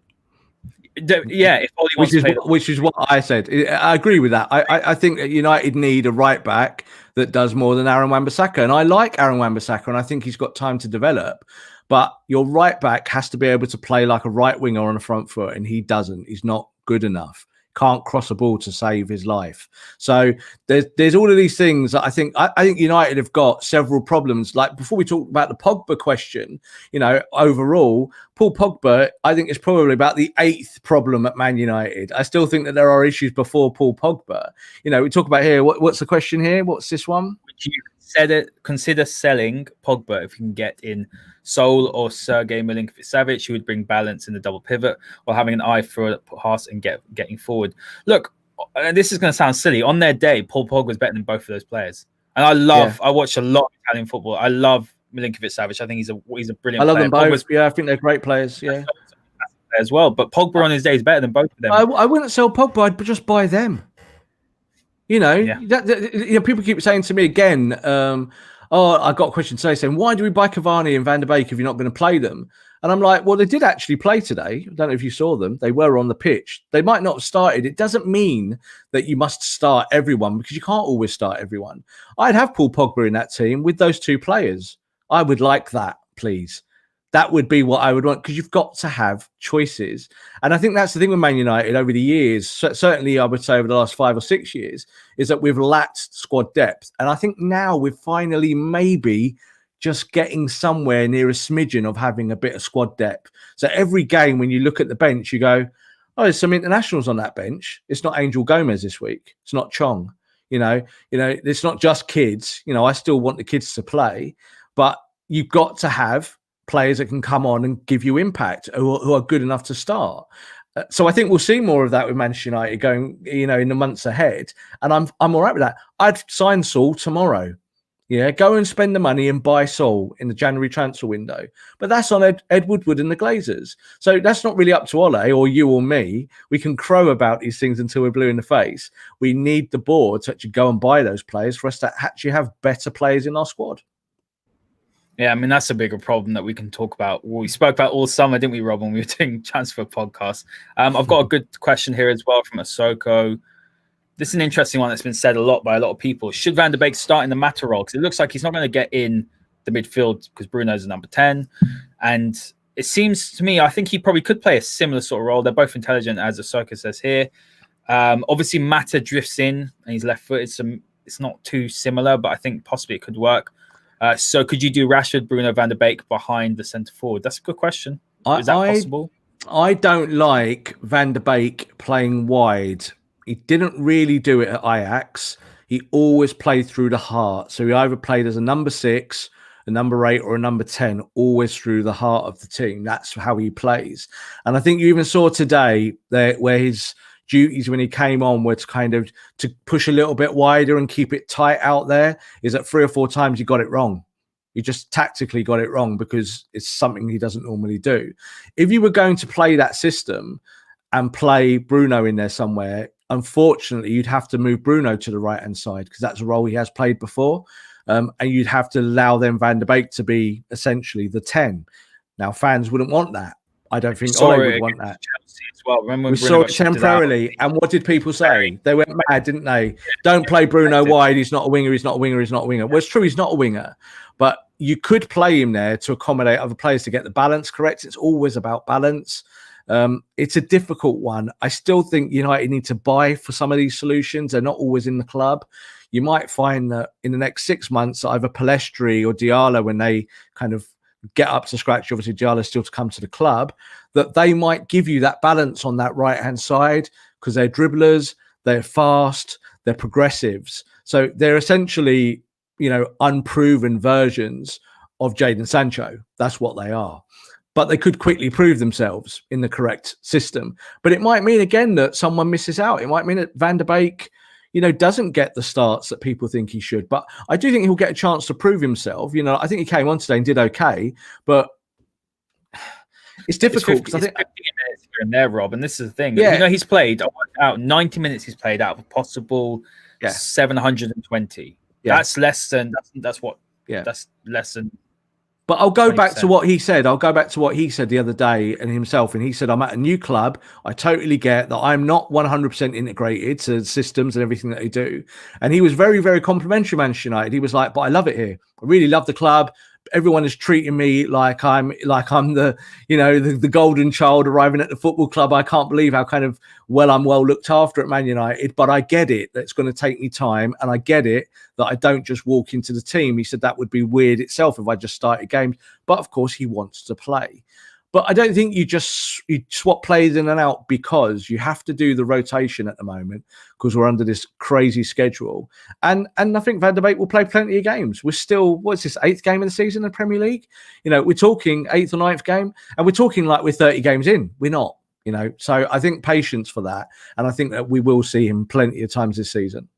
Yeah, if Ole wants which is what I said. I agree with that. I think that United need a right back that does more than Aaron Wan-Bissaka, and I like Aaron Wan-Bissaka, and I think he's got time to develop. But your right back has to be able to play like a right winger on a front foot, and he doesn't. He's not good enough. Can't cross a ball to save his life. So there's all of these things that I think United have got several problems. Like before we talk about the Pogba question, overall, Paul Pogba, I think is probably about the 8th problem at Man United. I still think that there are issues before Paul Pogba. We talk about here. What's the question here? What's this one? Would you consider selling Pogba if you can get in Sol or Sergej Milinkovic-Savic, who would bring balance in the double pivot, or having an eye for a pass and getting forward? Look, and this is going to sound silly. On their day, Paul Pogba was better than both of those players. And I watch a lot of Italian football. I love Milinkovic-Savic. I think he's a brilliant player. I love them both. I think they're great players. Yeah, as well. But Pogba on his day is better than both of them. I wouldn't sell Pogba. I'd just buy them. People keep saying to me again, I got a question today saying, why do we buy Cavani and Van der Beek if you're not going to play them? And I'm like, well, they did actually play today. I don't know if you saw them. They were on the pitch. They might not have started. It doesn't mean that you must start everyone, because you can't always start everyone. I'd have Paul Pogba in that team with those two players. I would like that, please. That would be what I would want, because you've got to have choices. And I think that's the thing with Man United over the years, certainly I would say over the last 5 or 6 years, is that we've lacked squad depth. And I think now we're finally maybe just getting somewhere near a smidgen of having a bit of squad depth. So every game when you look at the bench, you go, oh, there's some internationals on that bench. It's not Angel Gomez this week. It's not Chong. It's not just kids. I still want the kids to play, but you've got to have players that can come on and give you impact, who are good enough to start. So I think we'll see more of that with Manchester United going, in the months ahead. And I'm all right with that. I'd sign Saul tomorrow. Yeah, go and spend the money and buy Saul in the January transfer window. But that's on Ed Woodward and the Glazers. So that's not really up to Ole or you or me. We can crow about these things until we're blue in the face. We need the board to actually go and buy those players for us to actually have better players in our squad. Yeah, I mean, that's a bigger problem that we can talk about. Well, we spoke about all summer, didn't we, Rob, when we were doing transfer podcasts? I've got a good question here as well from Ahsoko. This is an interesting one that's been said a lot by a lot of people. Should Van der Beek start in the Mata role? Because it looks like he's not going to get in the midfield because Bruno's a number 10. And it seems to me, I think he probably could play a similar sort of role. They're both intelligent, as Ahsoko says here. Obviously, Mata drifts in and he's left-footed. So it's not too similar, but I think possibly it could work. So could you do Rashford, Bruno, Van der Beek behind the centre forward? That's a good question. Is that possible? I don't like Van der Beek playing wide. He didn't really do it at Ajax. He always played through the heart. So he either played as a number 6, a number 8, or a number 10, always through the heart of the team. That's how he plays. And I think you even saw today where his duties when he came on were to kind of to push a little bit wider and keep it tight out there, is that 3 or 4 times he got it wrong. He just tactically got it wrong because it's something he doesn't normally do. If you were going to play that system and play Bruno in there somewhere, unfortunately, you'd have to move Bruno to the right-hand side because that's a role he has played before. And you'd have to allow then Van der Beek to be essentially the 10. Now, fans wouldn't want that. I don't think Ole would want that. As well. Remember we saw it temporarily, and what did people say? They went mad, didn't they? Don't play Bruno wide. He's not a winger. He's not a winger. He's not a winger. Well, it's true. He's not a winger, but you could play him there to accommodate other players to get the balance correct. It's always about balance. It's a difficult one. I still think United need to buy for some of these solutions. They're not always in the club. You might find that in the next 6 months, either Pellistri or Diallo, when they kind of get up to scratch, obviously Diallo's still to come to the club, that they might give you that balance on that right-hand side because they're dribblers, they're fast, they're progressives. So they're essentially, unproven versions of Jadon Sancho. That's what they are. But they could quickly prove themselves in the correct system. But it might mean, again, that someone misses out. It might mean that Van der Beek, doesn't get the starts that people think he should. But I do think he'll get a chance to prove himself. I think he came on today and did okay. But it's difficult because I think 15 minutes here and there, Rob. And this is the thing. Yeah. He's played out 90 minutes. He's played out of a possible 720. Yeah. That's less than that's what. Yeah. That's less than. But I'll go back to what he said. I'll go back to what he said the other day and himself. And he said, I'm at a new club. I totally get that I'm not 100% integrated to systems and everything that they do. And he was very, very complimentary of Manchester United. He was like, but I love it here. I really love the club. Everyone is treating me like I'm the, the golden child arriving at the football club. I can't believe how kind of I'm well looked after at Man United, but I get it that it's going to take me time. And I get it that I don't just walk into the team. He said that would be weird itself if I just started games, but of course he wants to play. But I don't think you swap players in and out because you have to do the rotation at the moment because we're under this crazy schedule. And I think Van der Beek will play plenty of games. We're still, what's this, 8th game of the season in the Premier League? We're talking 8th or 9th game, and we're talking like we're 30 games in. We're not, So I think patience for that. And I think that we will see him plenty of times this season.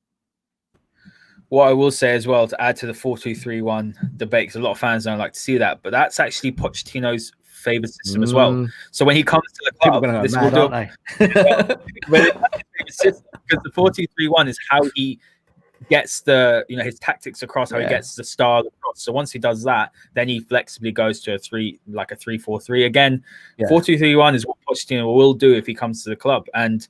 What I will say as well, to add to the 4-2-3-1 debate, because a lot of fans don't like to see that, but that's actually Pochettino's favourite system as well. So when he comes to the club, this will do because the 4-2-3-1 is how he gets the his tactics across, how he gets the style across. So once he does that, then he flexibly goes to a 3-4-3 again. 4-2-3-1 is what Pochettino will do if he comes to the club, and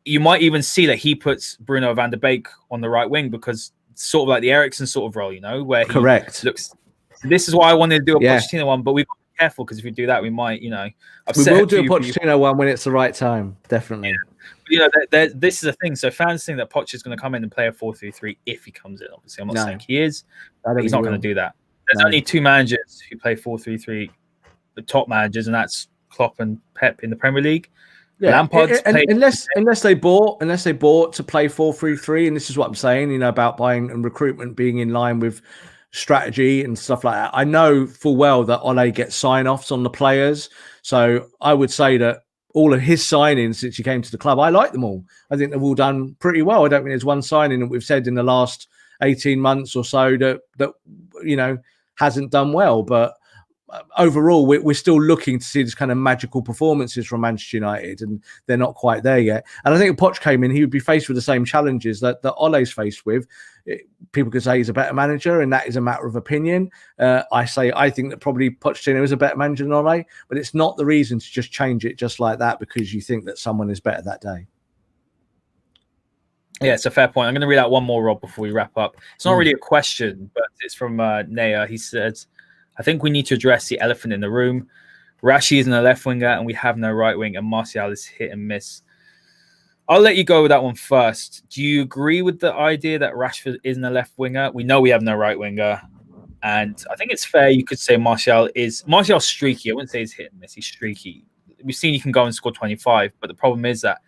you might even see that he puts Bruno Van der Beek on the right wing because it's sort of like the Eriksen sort of role, where he looks. This is why I wanted to do a Pochettino one, but we've got to be careful because if we do that, we might, upset we will do a Pochettino one when it's the right time, definitely. But, this is a thing. So fans think that Poch is going to come in and play a 4-3-3 if he comes in. Obviously, I'm not saying he is. He's not going to do that. There's only 2 managers who play 4-3-3, the top managers, and that's Klopp and Pep in the Premier League. Yeah, Lampard's unless they bought to play 4-3-3, and this is what I'm saying, about buying and recruitment being in line with strategy and stuff like that. I know full well that Ole gets sign-offs on the players, so I would say that all of his signings since he came to the club, I like them all. I think they've all done pretty well. I don't think there's one signing that we've said in the last 18 months or so that hasn't done well. But overall, we're still looking to see this kind of magical performances from Manchester United, and they're not quite there yet. And I think if Poch came in, he would be faced with the same challenges that Ole's faced with. People could say he's a better manager, and that is a matter of opinion. I think that probably Pochettino is a better manager than Ole, but it's not the reason to just change it just like that because you think that someone is better that day. Yeah, it's a fair point. I'm going to read out one more, Rob, before we wrap up. It's not really a question, but it's from Naya. He says, I think we need to address the elephant in the room. Rashi isn't a left winger, and we have no right wing, and Martial is hit and miss. I'll let you go with that one first. Do you agree with the idea that Rashford isn't a left winger? We know we have no right winger, and I think it's fair. You could say Martial's streaky. I wouldn't say he's hit and miss. He's streaky. We've seen he can go and score 25, but the problem is that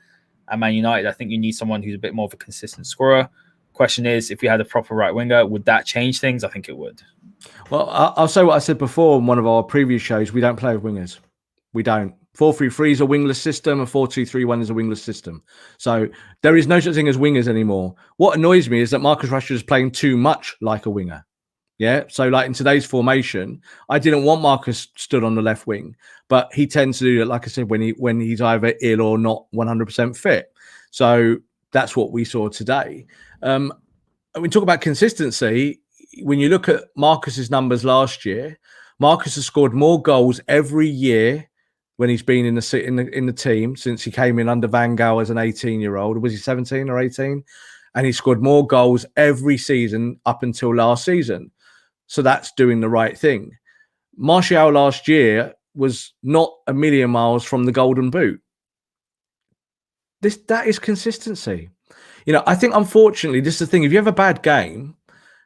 at Man United, I think you need someone who's a bit more of a consistent scorer. Question is, if we had a proper right winger, would that change things? I think it would. Well, I'll say what I said before in one of our previous shows. We don't play with wingers. We don't. 4-3-3 is a wingless system, and 4-2-3-1 is a wingless system. So there is no such thing as wingers anymore. What annoys me is that Marcus Rashford is playing too much like a winger. Yeah. So like in today's formation, I didn't want Marcus stood on the left wing, but he tends to do that, like I said, when he's either ill or not 100% fit. So that's what we saw today. We talk about consistency. When you look at Marcus's numbers last year, Marcus has scored more goals every year when he's been in the team since he came in under Van Gaal as an 18-year-old. Was he 17 or 18? And he scored more goals every season up until last season. So that's doing the right thing. Martial last year was not a million miles from the golden boot. That is consistency. You know, I think unfortunately, this is the thing. If you have a bad game,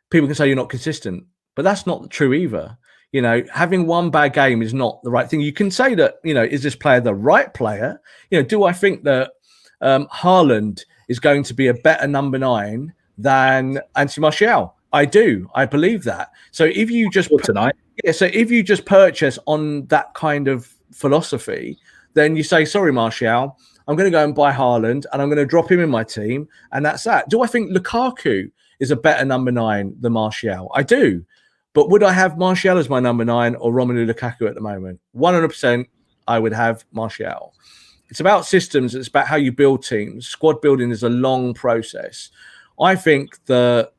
people can say you're not consistent, but that's not true either. You know, having one bad game is not the right thing. You can say that, you know, is this player the right player? You know, do I think that Haaland is going to be a better number 9 than Anthony Martial? I do. I believe that. So if you just if you just purchase on that kind of philosophy, then you say, sorry, Martial, I'm going to go and buy Haaland and I'm going to drop him in my team, and that's that. Do I think Lukaku is a better number 9 than Martial? I do. But would I have Martial as my number 9 or Romelu Lukaku at the moment? 100% I would have Martial. It's about systems. It's about how you build teams. Squad building is a long process. I think that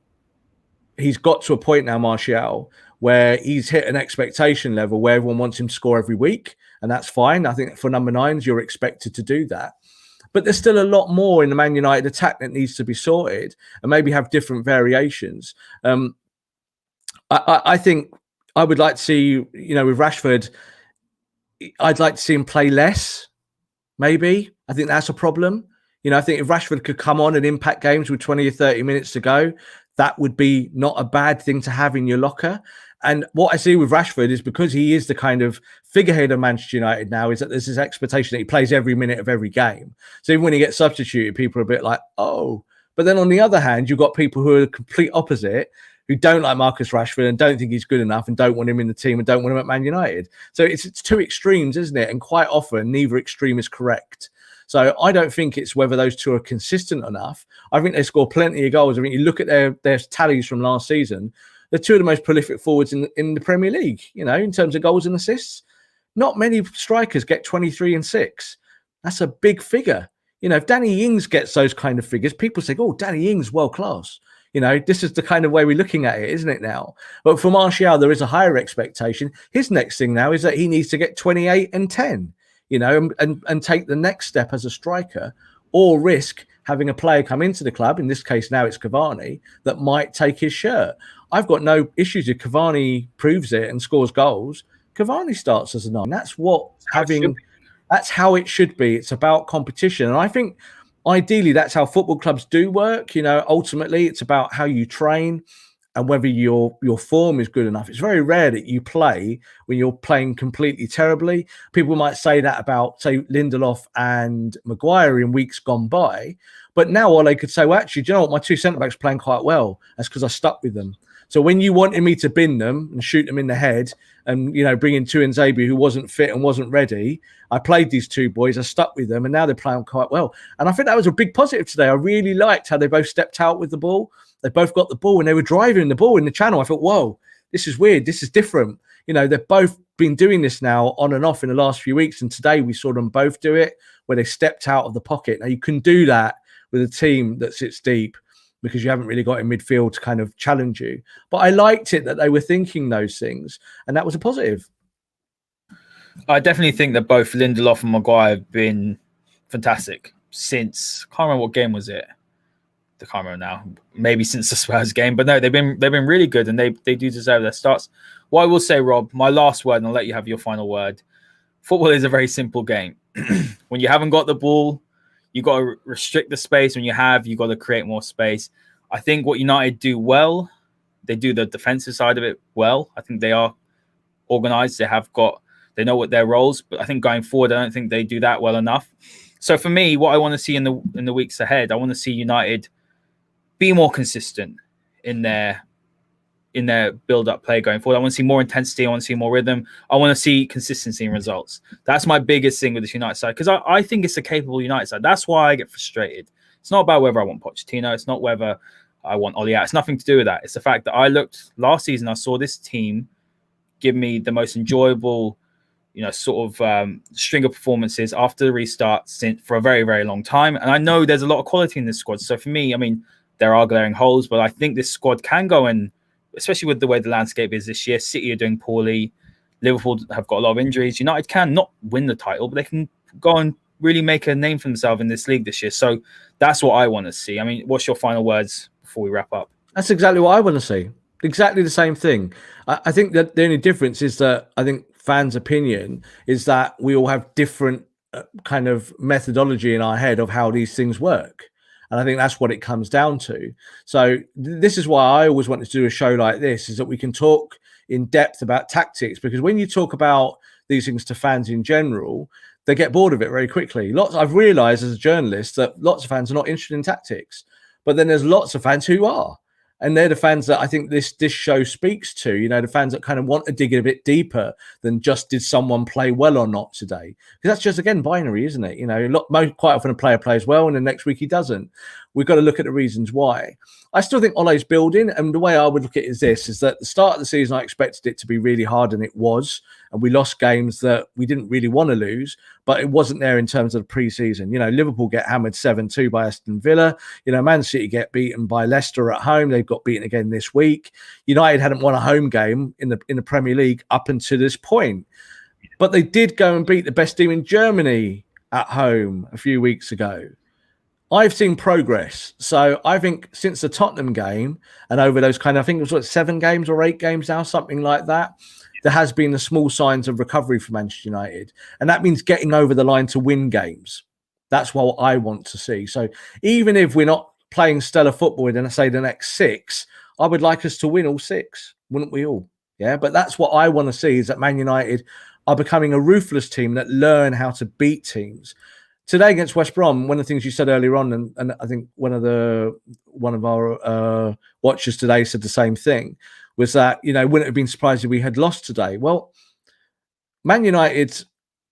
he's got to a point now, Martial, where he's hit an expectation level where everyone wants him to score every week, and that's fine. I think for number 9s, you're expected to do that. But there's still a lot more in the Man United attack that needs to be sorted and maybe have different variations. I think I would like to see, you know, with Rashford, I'd like to see him play less, maybe. I think that's a problem. You know, I think if Rashford could come on and impact games with 20 or 30 minutes to go, that would be not a bad thing to have in your locker. And what I see with Rashford is because he is the kind of figurehead of Manchester United now, is that there's this expectation that he plays every minute of every game. So even when he gets substituted, people are a bit like, oh. But then on the other hand, you've got people who are the complete opposite, who don't like Marcus Rashford and don't think he's good enough and don't want him in the team and don't want him at Man United. So it's two extremes, isn't it? And quite often, neither extreme is correct. So I don't think it's whether those two are consistent enough. I think they score plenty of goals. I mean, you look at their tallies from last season, they're two of the most prolific forwards in the Premier League, you know, in terms of goals and assists. Not many strikers get 23 and 6. That's a big figure. You know, if Danny Ings gets those kind of figures, people say, oh, Danny Ings, world class. You know, this is the kind of way we're looking at it, isn't it now? But for Martial, there is a higher expectation. His next thing now is that he needs to get 28 and 10, you know, and take the next step as a striker, or risk having a player come into the club, in this case now it's Cavani, that might take his shirt. I've got no issues if Cavani proves it and scores goals. Cavani starts as a 9. That's how it should be. It's about competition. And I think ideally that's how football clubs do work. You know, ultimately it's about how you train and whether your form is good enough. It's very rare that you play when you're playing completely terribly. People might say that about, say, Lindelof and Maguire in weeks gone by. But now all they could say, well, actually, do you know what? My 2 centre-backs are playing quite well. That's because I stuck with them. So when you wanted me to bin them and shoot them in the head and, you know, bring in Tuanzebe, who wasn't fit and wasn't ready, I played these 2 boys, I stuck with them, and now they're playing quite well. And I think that was a big positive today. I really liked how they both stepped out with the ball. They both got the ball and they were driving the ball in the channel. I thought, whoa, this is weird. This is different. You know, they've both been doing this now on and off in the last few weeks. And today we saw them both do it where they stepped out of the pocket. Now, you can do that with a team that sits deep because you haven't really got in midfield to kind of challenge you. But I liked it that they were thinking those things, and that was a positive. I definitely think that both Lindelof and Maguire have been fantastic since, I can't remember what game was it. I can't remember now. Maybe since the Spurs game, but no, they've been really good, and they do deserve their starts. What I will say, Rob, my last word, and I'll let you have your final word. Football is a very simple game. When you haven't got the ball, you got to restrict the space. When you have, you got to create more space. I think what United do well, they do the defensive side of it well. I think they are organised. They know what their roles, but I think going forward, I don't think they do that well enough. So for me, what I want to see in the weeks ahead, I want to see United be more consistent in their build-up play going forward. I want to see more intensity. I want to see more rhythm. I want to see consistency in results. That's my biggest thing with this United side, because I think it's a capable United side. That's why I get frustrated. It's not about whether I want Pochettino. It's not whether I want Ole out. It's nothing to do with that. It's the fact that I looked last season, I saw this team give me the most enjoyable, sort of string of performances after the restart for a very, very long time. And I know there's a lot of quality in this squad. So for me, I mean, there are glaring holes, but I think this squad can go and, especially with the way the landscape is this year, City are doing poorly. Liverpool have got a lot of injuries. United can not win the title, but they can go and really make a name for themselves in this league this year. So that's what I want to see. I mean, what's your final words before we wrap up? That's exactly what I want to see. Exactly the same thing. I think that the only difference is that I think fans' opinion is that we all have different kind of methodology in our head of how these things work. And I think that's what it comes down to. So this is why I always wanted to do a show like this, is that we can talk in depth about tactics, because when you talk about these things to fans in general, they get bored of it very quickly. I've realized as a journalist that lots of fans are not interested in tactics, but then there's lots of fans who are. And they're the fans that I think this show speaks to, the fans that kind of want to dig a bit deeper than just did someone play well or not today. Because that's just, again, binary, isn't it? Quite often a player plays well and the next week he doesn't. We've got to look at the reasons why. I still think Ole's building, and the way I would look at it is this, is that at the start of the season, I expected it to be really hard, and it was. And we lost games that we didn't really want to lose, but it wasn't there in terms of the pre-season. Liverpool get hammered 7-2 by Aston Villa. Man City get beaten by Leicester at home. They've got beaten again this week. United hadn't won a home game in the Premier League up until this point. But they did go and beat the best team in Germany at home a few weeks ago. I've seen progress. So I think since the Tottenham game and over those I think it was 7 games or 8 games now, something like that, there has been the small signs of recovery for Manchester United. And that means getting over the line to win games. That's what I want to see. So even if we're not playing stellar football in, say, the next 6, I would like us to win all 6, wouldn't we all? Yeah, but that's what I want to see, is that Man United are becoming a ruthless team that learn how to beat teams. Today against West Brom, one of the things you said earlier on, and I think one of our watchers today said the same thing, was that, wouldn't have been surprised if we had lost today. Well, Man United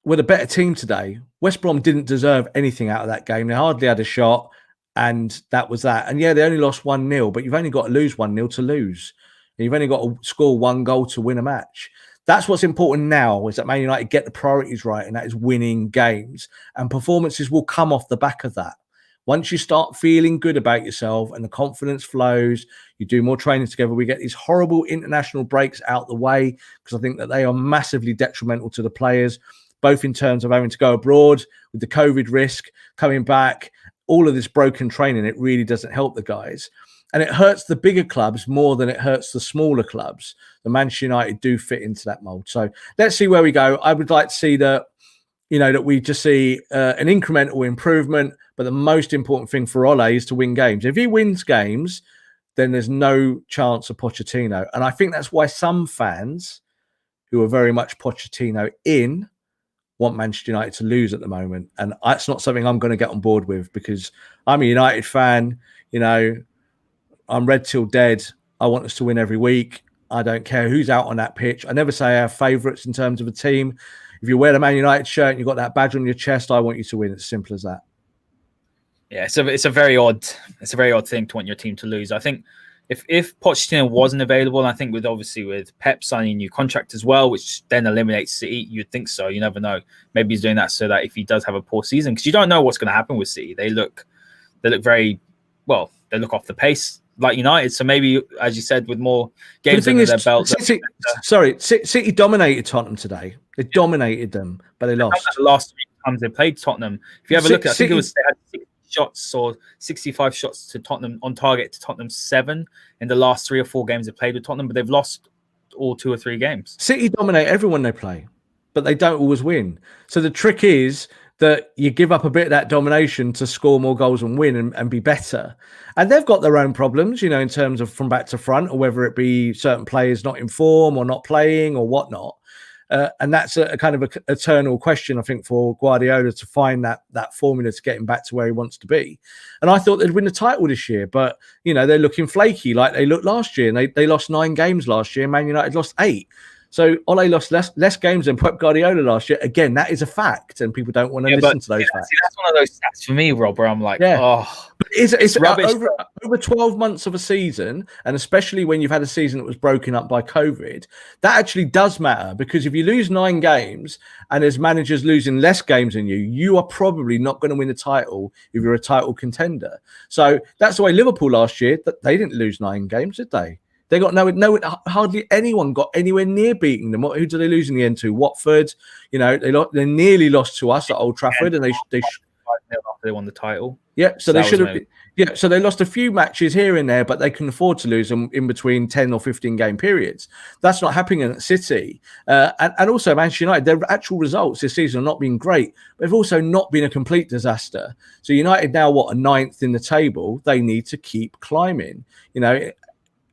were the better team today. West Brom didn't deserve anything out of that game. They hardly had a shot, and that was that. And yeah, they only lost 1-0, but you've only got to lose 1-0 to lose. And you've only got to score 1 goal to win a match. That's what's important now, is that Man United get the priorities right, and that is winning games. And performances will come off the back of that. Once you start feeling good about yourself and the confidence flows, you do more training together, we get these horrible international breaks out the way, because I think that they are massively detrimental to the players, both in terms of having to go abroad with the COVID risk, coming back, all of this broken training. It really doesn't help the guys. And it hurts the bigger clubs more than it hurts the smaller clubs. The Manchester United do fit into that mold. So let's see where we go. I would like to see that, that we just see an incremental improvement. But the most important thing for Ole is to win games. If he wins games, then there's no chance of Pochettino. And I think that's why some fans who are very much Pochettino in want Manchester United to lose at the moment. And that's not something I'm going to get on board with, because I'm a United fan. I'm red till dead. I want us to win every week. I don't care who's out on that pitch. I never say I have favourites in terms of a team. If you wear the Man United shirt and you've got that badge on your chest, I want you to win. It's simple as that. Yeah, it's a very odd thing to want your team to lose. I think if Pochettino wasn't available, and I think with Pep signing a new contract as well, which then eliminates City, you'd think so. You never know. Maybe he's doing that so that if he does have a poor season, because you don't know what's going to happen with City. They look very well. They look off the pace like United. So maybe, as you said, with more games under their belt. City dominated Tottenham today. They dominated them, but they lost. The last 3 times they played Tottenham. If you have a look at, I think it was they had 60 shots or 65 shots to Tottenham on target to Tottenham 7 in the last 3 or 4 games they played with Tottenham, but they've lost all 2 or 3 games. City dominate everyone they play, but they don't always win. So the trick is that you give up a bit of that domination to score more goals and win and be better. And they've got their own problems, you know, in terms of from back to front, or whether it be certain players not in form or not playing or whatnot. And that's a kind of an eternal question, I think, for Guardiola to find that formula to get him back to where he wants to be. And I thought they'd win the title this year, but, you know, they're looking flaky like they looked last year. And they lost 9 games last year. Man United lost 8. So Ole lost less games than Pep Guardiola last year. Again, that is a fact, and people don't want to listen to those facts. See, that's one of those stats for me, Rob, where I'm like, But it's rubbish. Over 12 months of a season, and especially when you've had a season that was broken up by COVID, that actually does matter, because if you lose 9 games and there's managers losing less games than you, you are probably not going to win the title if you're a title contender. So that's the way Liverpool last year, that they didn't lose 9 games, did they? They got hardly anyone got anywhere near beating them. Who did they lose in the end to? Watford. You know, they nearly lost to us at Old Trafford, and they won the title. Yeah, so they should have. Yeah, so they lost a few matches here and there, but they can afford to lose them in between 10 or 15 game periods. That's not happening at City. And also Manchester United, their actual results this season have not been great, but they've also not been a complete disaster. So United now, a 9th in the table? They need to keep climbing. You know,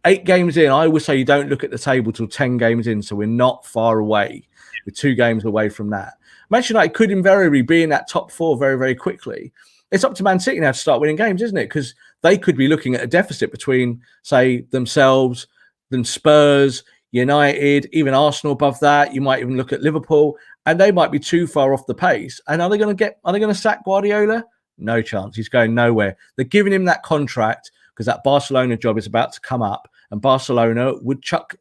8 games in, I would say you don't look at the table till 10 games in, so we're not far away. We're 2 games away from that. Manchester United could invariably be in that top 4 very, very quickly. It's up to Man City now to start winning games, isn't it? Because they could be looking at a deficit between, say, themselves, then Spurs, United, even Arsenal above that. You might even look at Liverpool, and they might be too far off the pace. And are they going to sack Guardiola? No chance. He's going nowhere. They're giving him that contract because that Barcelona job is about to come up, and Barcelona would chuck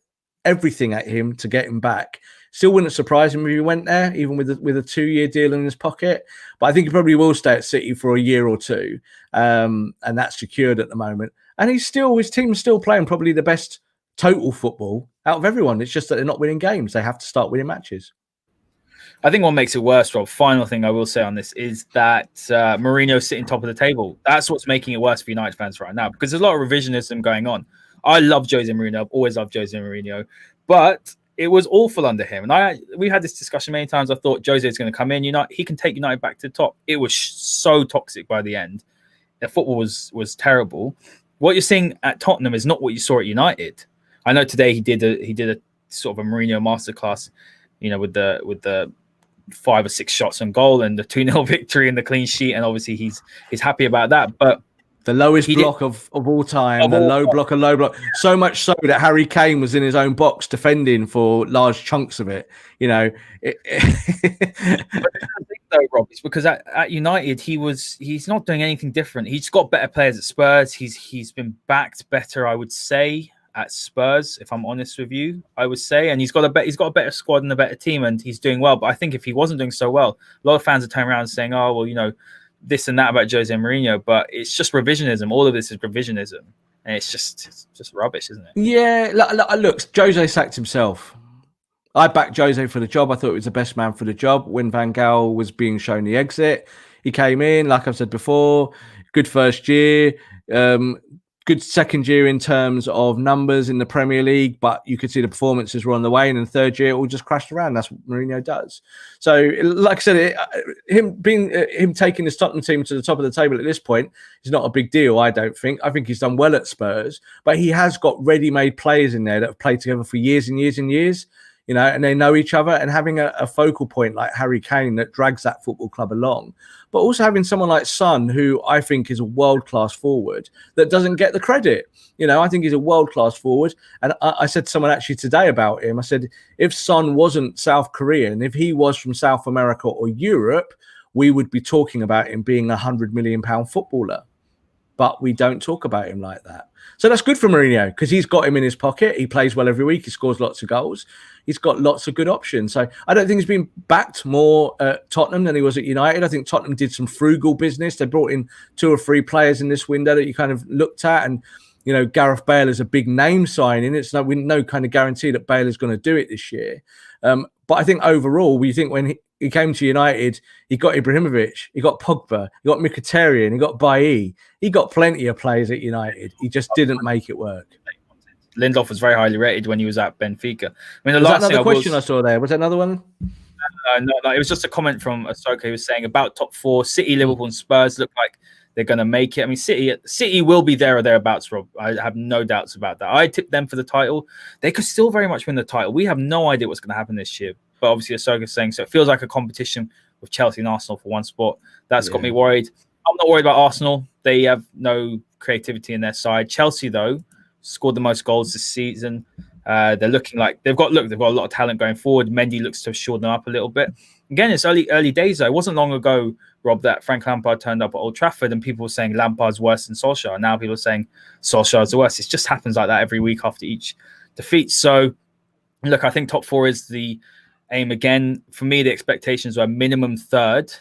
everything at him to get him back. Still wouldn't surprise him if he went there, even with a 2-year deal in his pocket. But I think he probably will stay at City for a year or 2, and that's secured at the moment. And his team's still playing probably the best total football out of everyone. It's just that they're not winning games. They have to start winning matches. I think what makes it worse, Rob, final thing I will say on this is that Mourinho's sitting top of the table. That's what's making it worse for United fans right now, because there's a lot of revisionism going on. I love Jose Mourinho. I've always loved Jose Mourinho. But it was awful under him. And we had this discussion many times. I thought Jose is going to come in. He can take United back to the top. It was so toxic by the end. The football was terrible. What you're seeing at Tottenham is not what you saw at United. I know today he did a sort of a Mourinho masterclass, with the 5 or 6 shots on goal and the 2-0 victory and the clean sheet. And obviously he's happy about that. But the lowest block of all time, low block. So much so that Harry Kane was in his own box defending for large chunks of it. But the thing though, Rob, is because at United he's not doing anything different. He's got better players at Spurs. He's been backed better, I would say, at Spurs, if I'm honest with you, I would say. And he's got a better squad and a better team, and he's doing well. But I think if he wasn't doing so well, a lot of fans are turning around and saying, "Oh, well, this and that about Jose Mourinho," but it's just revisionism. All of this is revisionism, and it's just rubbish, isn't it? Yeah, look, Jose sacked himself. I backed Jose for the job. I thought he was the best man for the job. When Van Gaal was being shown the exit, he came in, like I've said before, good first year, good second year in terms of numbers in the Premier League, but you could see the performances were on the way, and in the third year it all just crashed around. That's what Mourinho does. So, like I said, him taking his Tottenham team to the top of the table at this point is not a big deal, I don't think. I think he's done well at Spurs, but he has got ready-made players in there that have played together for years and years and years, and they know each other, and having a focal point like Harry Kane that drags that football club along. But also having someone like Son, who I think is a world-class forward that doesn't get the credit. I think he's a world-class forward. And I said to someone actually today about him, I said, if Son wasn't South Korean, if he was from South America or Europe, we would be talking about him being £100 million footballer. but we don't talk about him like that. So that's good for Mourinho because he's got him in his pocket. He plays well every week. He scores lots of goals. He's got lots of good options. So I don't think he's been backed more at Tottenham than he was at United. I think Tottenham did some frugal business. They brought in 2 or 3 players in this window that you kind of looked at. And, you know, Gareth Bale is a big name signing. It's no kind of guarantee that Bale is going to do it this year. But I think overall, we think when he came to United, he got Ibrahimovic, he got Pogba, he got Mkhitaryan, he got Bailly. He got plenty of players at United. He just didn't make it work. Lindelof was very highly rated when he was at Benfica. I mean, the was last that another thing question I saw there? Was that another one? No, it was just a comment from Ahsoka. He was saying about top 4, City, Liverpool, and Spurs look like they're going to make it. I mean, City will be there or thereabouts, Rob. I have no doubts about that. I tipped them for the title. They could still very much win the title. We have no idea what's going to happen this year. But obviously, Ahsoka's saying so. It feels like a competition with Chelsea and Arsenal for one spot. That's got me worried. I'm not worried about Arsenal. They have no creativity in their side. Chelsea, though, scored the most goals this season. They're looking like they've got a lot of talent going forward. Mendy looks to have shored them up a little bit. Again, it's early days though. It wasn't long ago, Rob, that Frank Lampard turned up at Old Trafford and people were saying Lampard's worse than Solskjaer. Now people are saying Solskjaer's the worst. It just happens like that every week after each defeat. So, look, I think top 4 is the aim again. For me, the expectations were minimum 3rd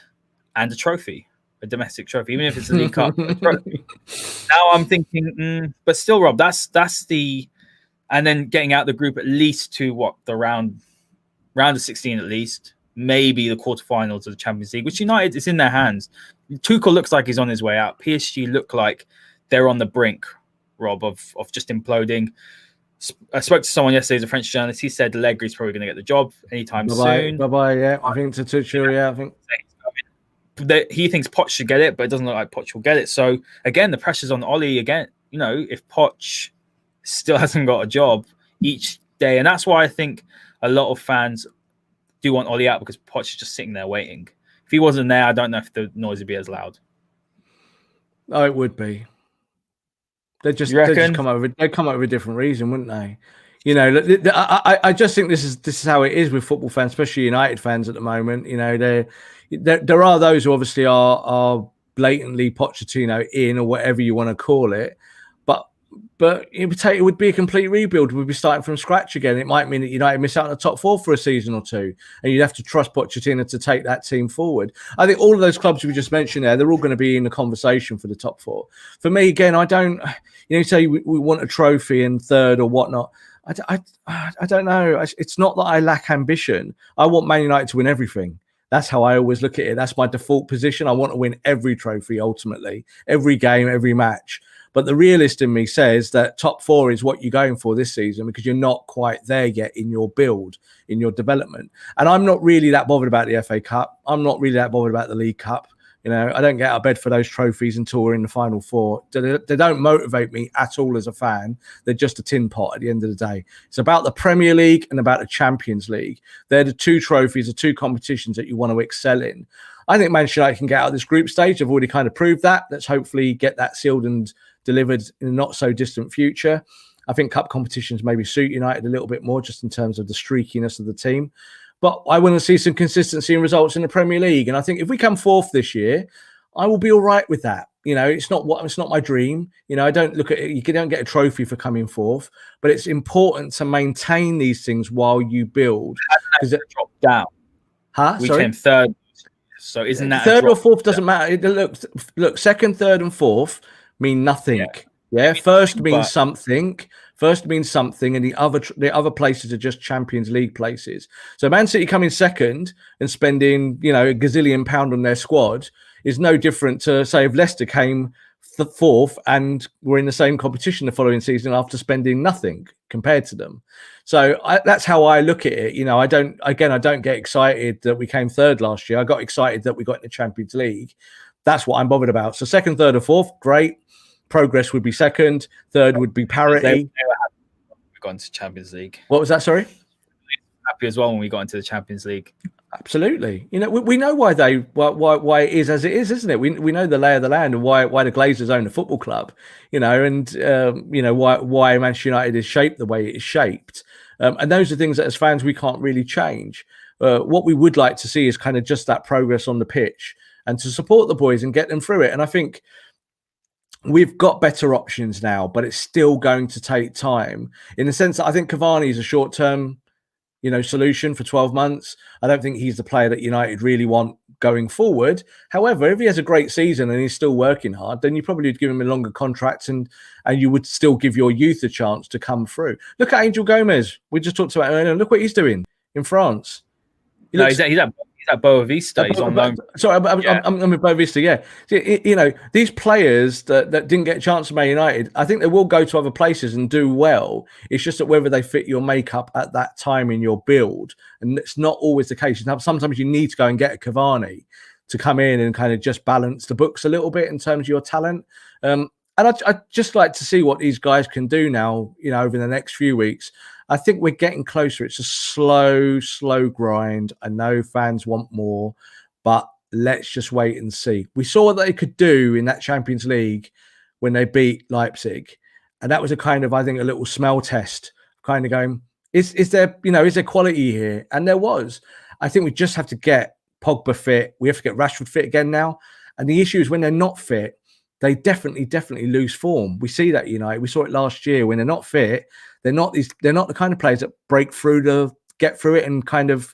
and a trophy. A domestic trophy, even if it's a League Cup. Now I'm thinking, but still, Rob, that's the, and then getting out the group at least to the round of 16 at least, maybe the quarterfinals of the Champions League, which United is in their hands. Tuchel looks like he's on his way out. PSG look like they're on the brink, Rob, of just imploding. I spoke to someone yesterday, as a French journalist. He said Allegri's probably going to get the job anytime soon. Bye-bye, yeah. I think to Tuchel, I think. He thinks Poch should get it, but it doesn't look like Poch will get it. So again, the pressure's on Ole again. You know, if Poch still hasn't got a job each day, and that's why I think a lot of fans do want Ole out because Poch is just sitting there waiting. If he wasn't there, I don't know if the noise would be as loud. Oh, it would be. They'd just come up with a different reason, wouldn't they? You know, I just think this is how it is with football fans, especially United fans at the moment. You know, there are those who obviously are blatantly Pochettino in, or whatever you want to call it, but it would be a complete rebuild. We'd be starting from scratch again. It might mean that United miss out on the top 4 for a season or 2, and you'd have to trust Pochettino to take that team forward. I think all of those clubs we just mentioned there, they're all going to be in the conversation for the top 4. For me, again, I don't, say we want a trophy in 3rd or whatnot. I don't know. It's not that I lack ambition. I want Man United to win everything. That's how I always look at it. That's my default position. I want to win every trophy ultimately, every game, every match. But the realist in me says that top 4 is what you're going for this season because you're not quite there yet in your build, in your development. And I'm not really that bothered about the FA Cup. I'm not really that bothered about the League Cup. You know, I don't get out of bed for those trophies until we're in the final 4. They don't motivate me at all as a fan. They're just a tin pot at the end of the day. It's about the Premier League and about the Champions League. They're the 2 trophies, the 2 competitions that you want to excel in. I think Manchester United can get out of this group stage. They've already kind of proved that. Let's hopefully get that sealed and delivered in a not so distant future. I think cup competitions maybe suit United a little bit more just in terms of the streakiness of the team. But I want to see some consistency in results in the Premier League. And I think if we come 4th this year, I will be all right with that. You know, it's not my dream. You know, I don't look at it. You don't get a trophy for coming 4th, but it's important to maintain these things while you build. Because it dropped down. We came 3rd. So isn't that 3rd or 4th doesn't matter. Look, 2nd, 3rd, and 4th mean nothing. Yeah. First means something. First means something, and the other places are just Champions League places. So Man City coming 2nd and spending, a gazillion pound on their squad is no different to, say, if Leicester came 4th and were in the same competition the following season after spending nothing compared to them. So that's how I look at it. I don't get excited that we came 3rd last year. I got excited that we got in the Champions League. That's what I'm bothered about. So 2nd, 3rd, or 4th, great. Progress would be 2nd. 3rd would be parity. We got into Champions League. What was that? Sorry. Happy as well when we got into the Champions League. Absolutely. We know why it is as it is, isn't it? We know the lay of the land and why the Glazers own the football club. And why Manchester United is shaped the way it is shaped. And those are things that as fans we can't really change. What we would like to see is kind of just that progress on the pitch and to support the boys and get them through it. And I think we've got better options now, but it's still going to take time. In the sense that I think Cavani is a short-term, solution for 12 months. I don't think he's the player that United really want going forward. However, if he has a great season and he's still working hard, then you probably would give him a longer contract and you would still give your youth a chance to come through. Look at Angel Gomez. We just talked about earlier. Look what he's doing in France. He's at Boavista. He's on loan. Sorry, I'm with Boavista. Yeah, these players that didn't get a chance at Man United, I think they will go to other places and do well. It's just that whether they fit your makeup at that time in your build, and it's not always the case. Sometimes you need to go and get a Cavani to come in and kind of just balance the books a little bit in terms of your talent. And I'd just like to see what these guys can do now. Over the next few weeks. I think we're getting closer. It's a slow grind. I know fans want more, but let's just wait and see. We saw what they could do in that Champions League when they beat Leipzig. And that was a kind of, I think, a little smell test, kind of going, is there quality here? And there was. I think we just have to get Pogba fit. We have to get Rashford fit again now. And the issue is when they're not fit, they definitely lose form. We see that, we saw it last year. When they're not fit, they're not the kind of players that break through to get through it and kind of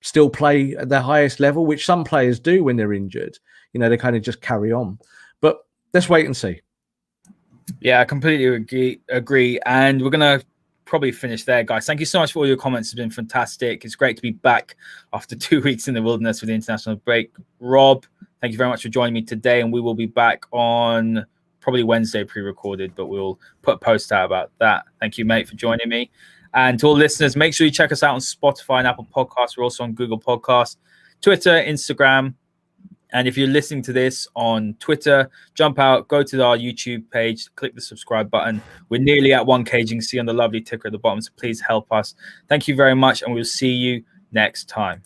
still play at their highest level, which some players do when they're injured. They kind of just carry on. But let's wait and see. Yeah, I completely agree. And we're going to probably finish there, guys. Thank you so much for all your comments. It's been fantastic. It's great to be back after 2 weeks in the wilderness with the international break. Rob, thank you very much for joining me today. And we will be back on probably Wednesday pre-recorded, but we'll put a post out about that. Thank you, mate, for joining me. And to all listeners, make sure you check us out on Spotify and Apple Podcasts. We're also on Google Podcasts, Twitter, Instagram. And if you're listening to this on Twitter, jump out, go to our YouTube page, click the subscribe button. We're nearly at 1K. You can see on the lovely ticker at the bottom. So please help us. Thank you very much. And we'll see you next time.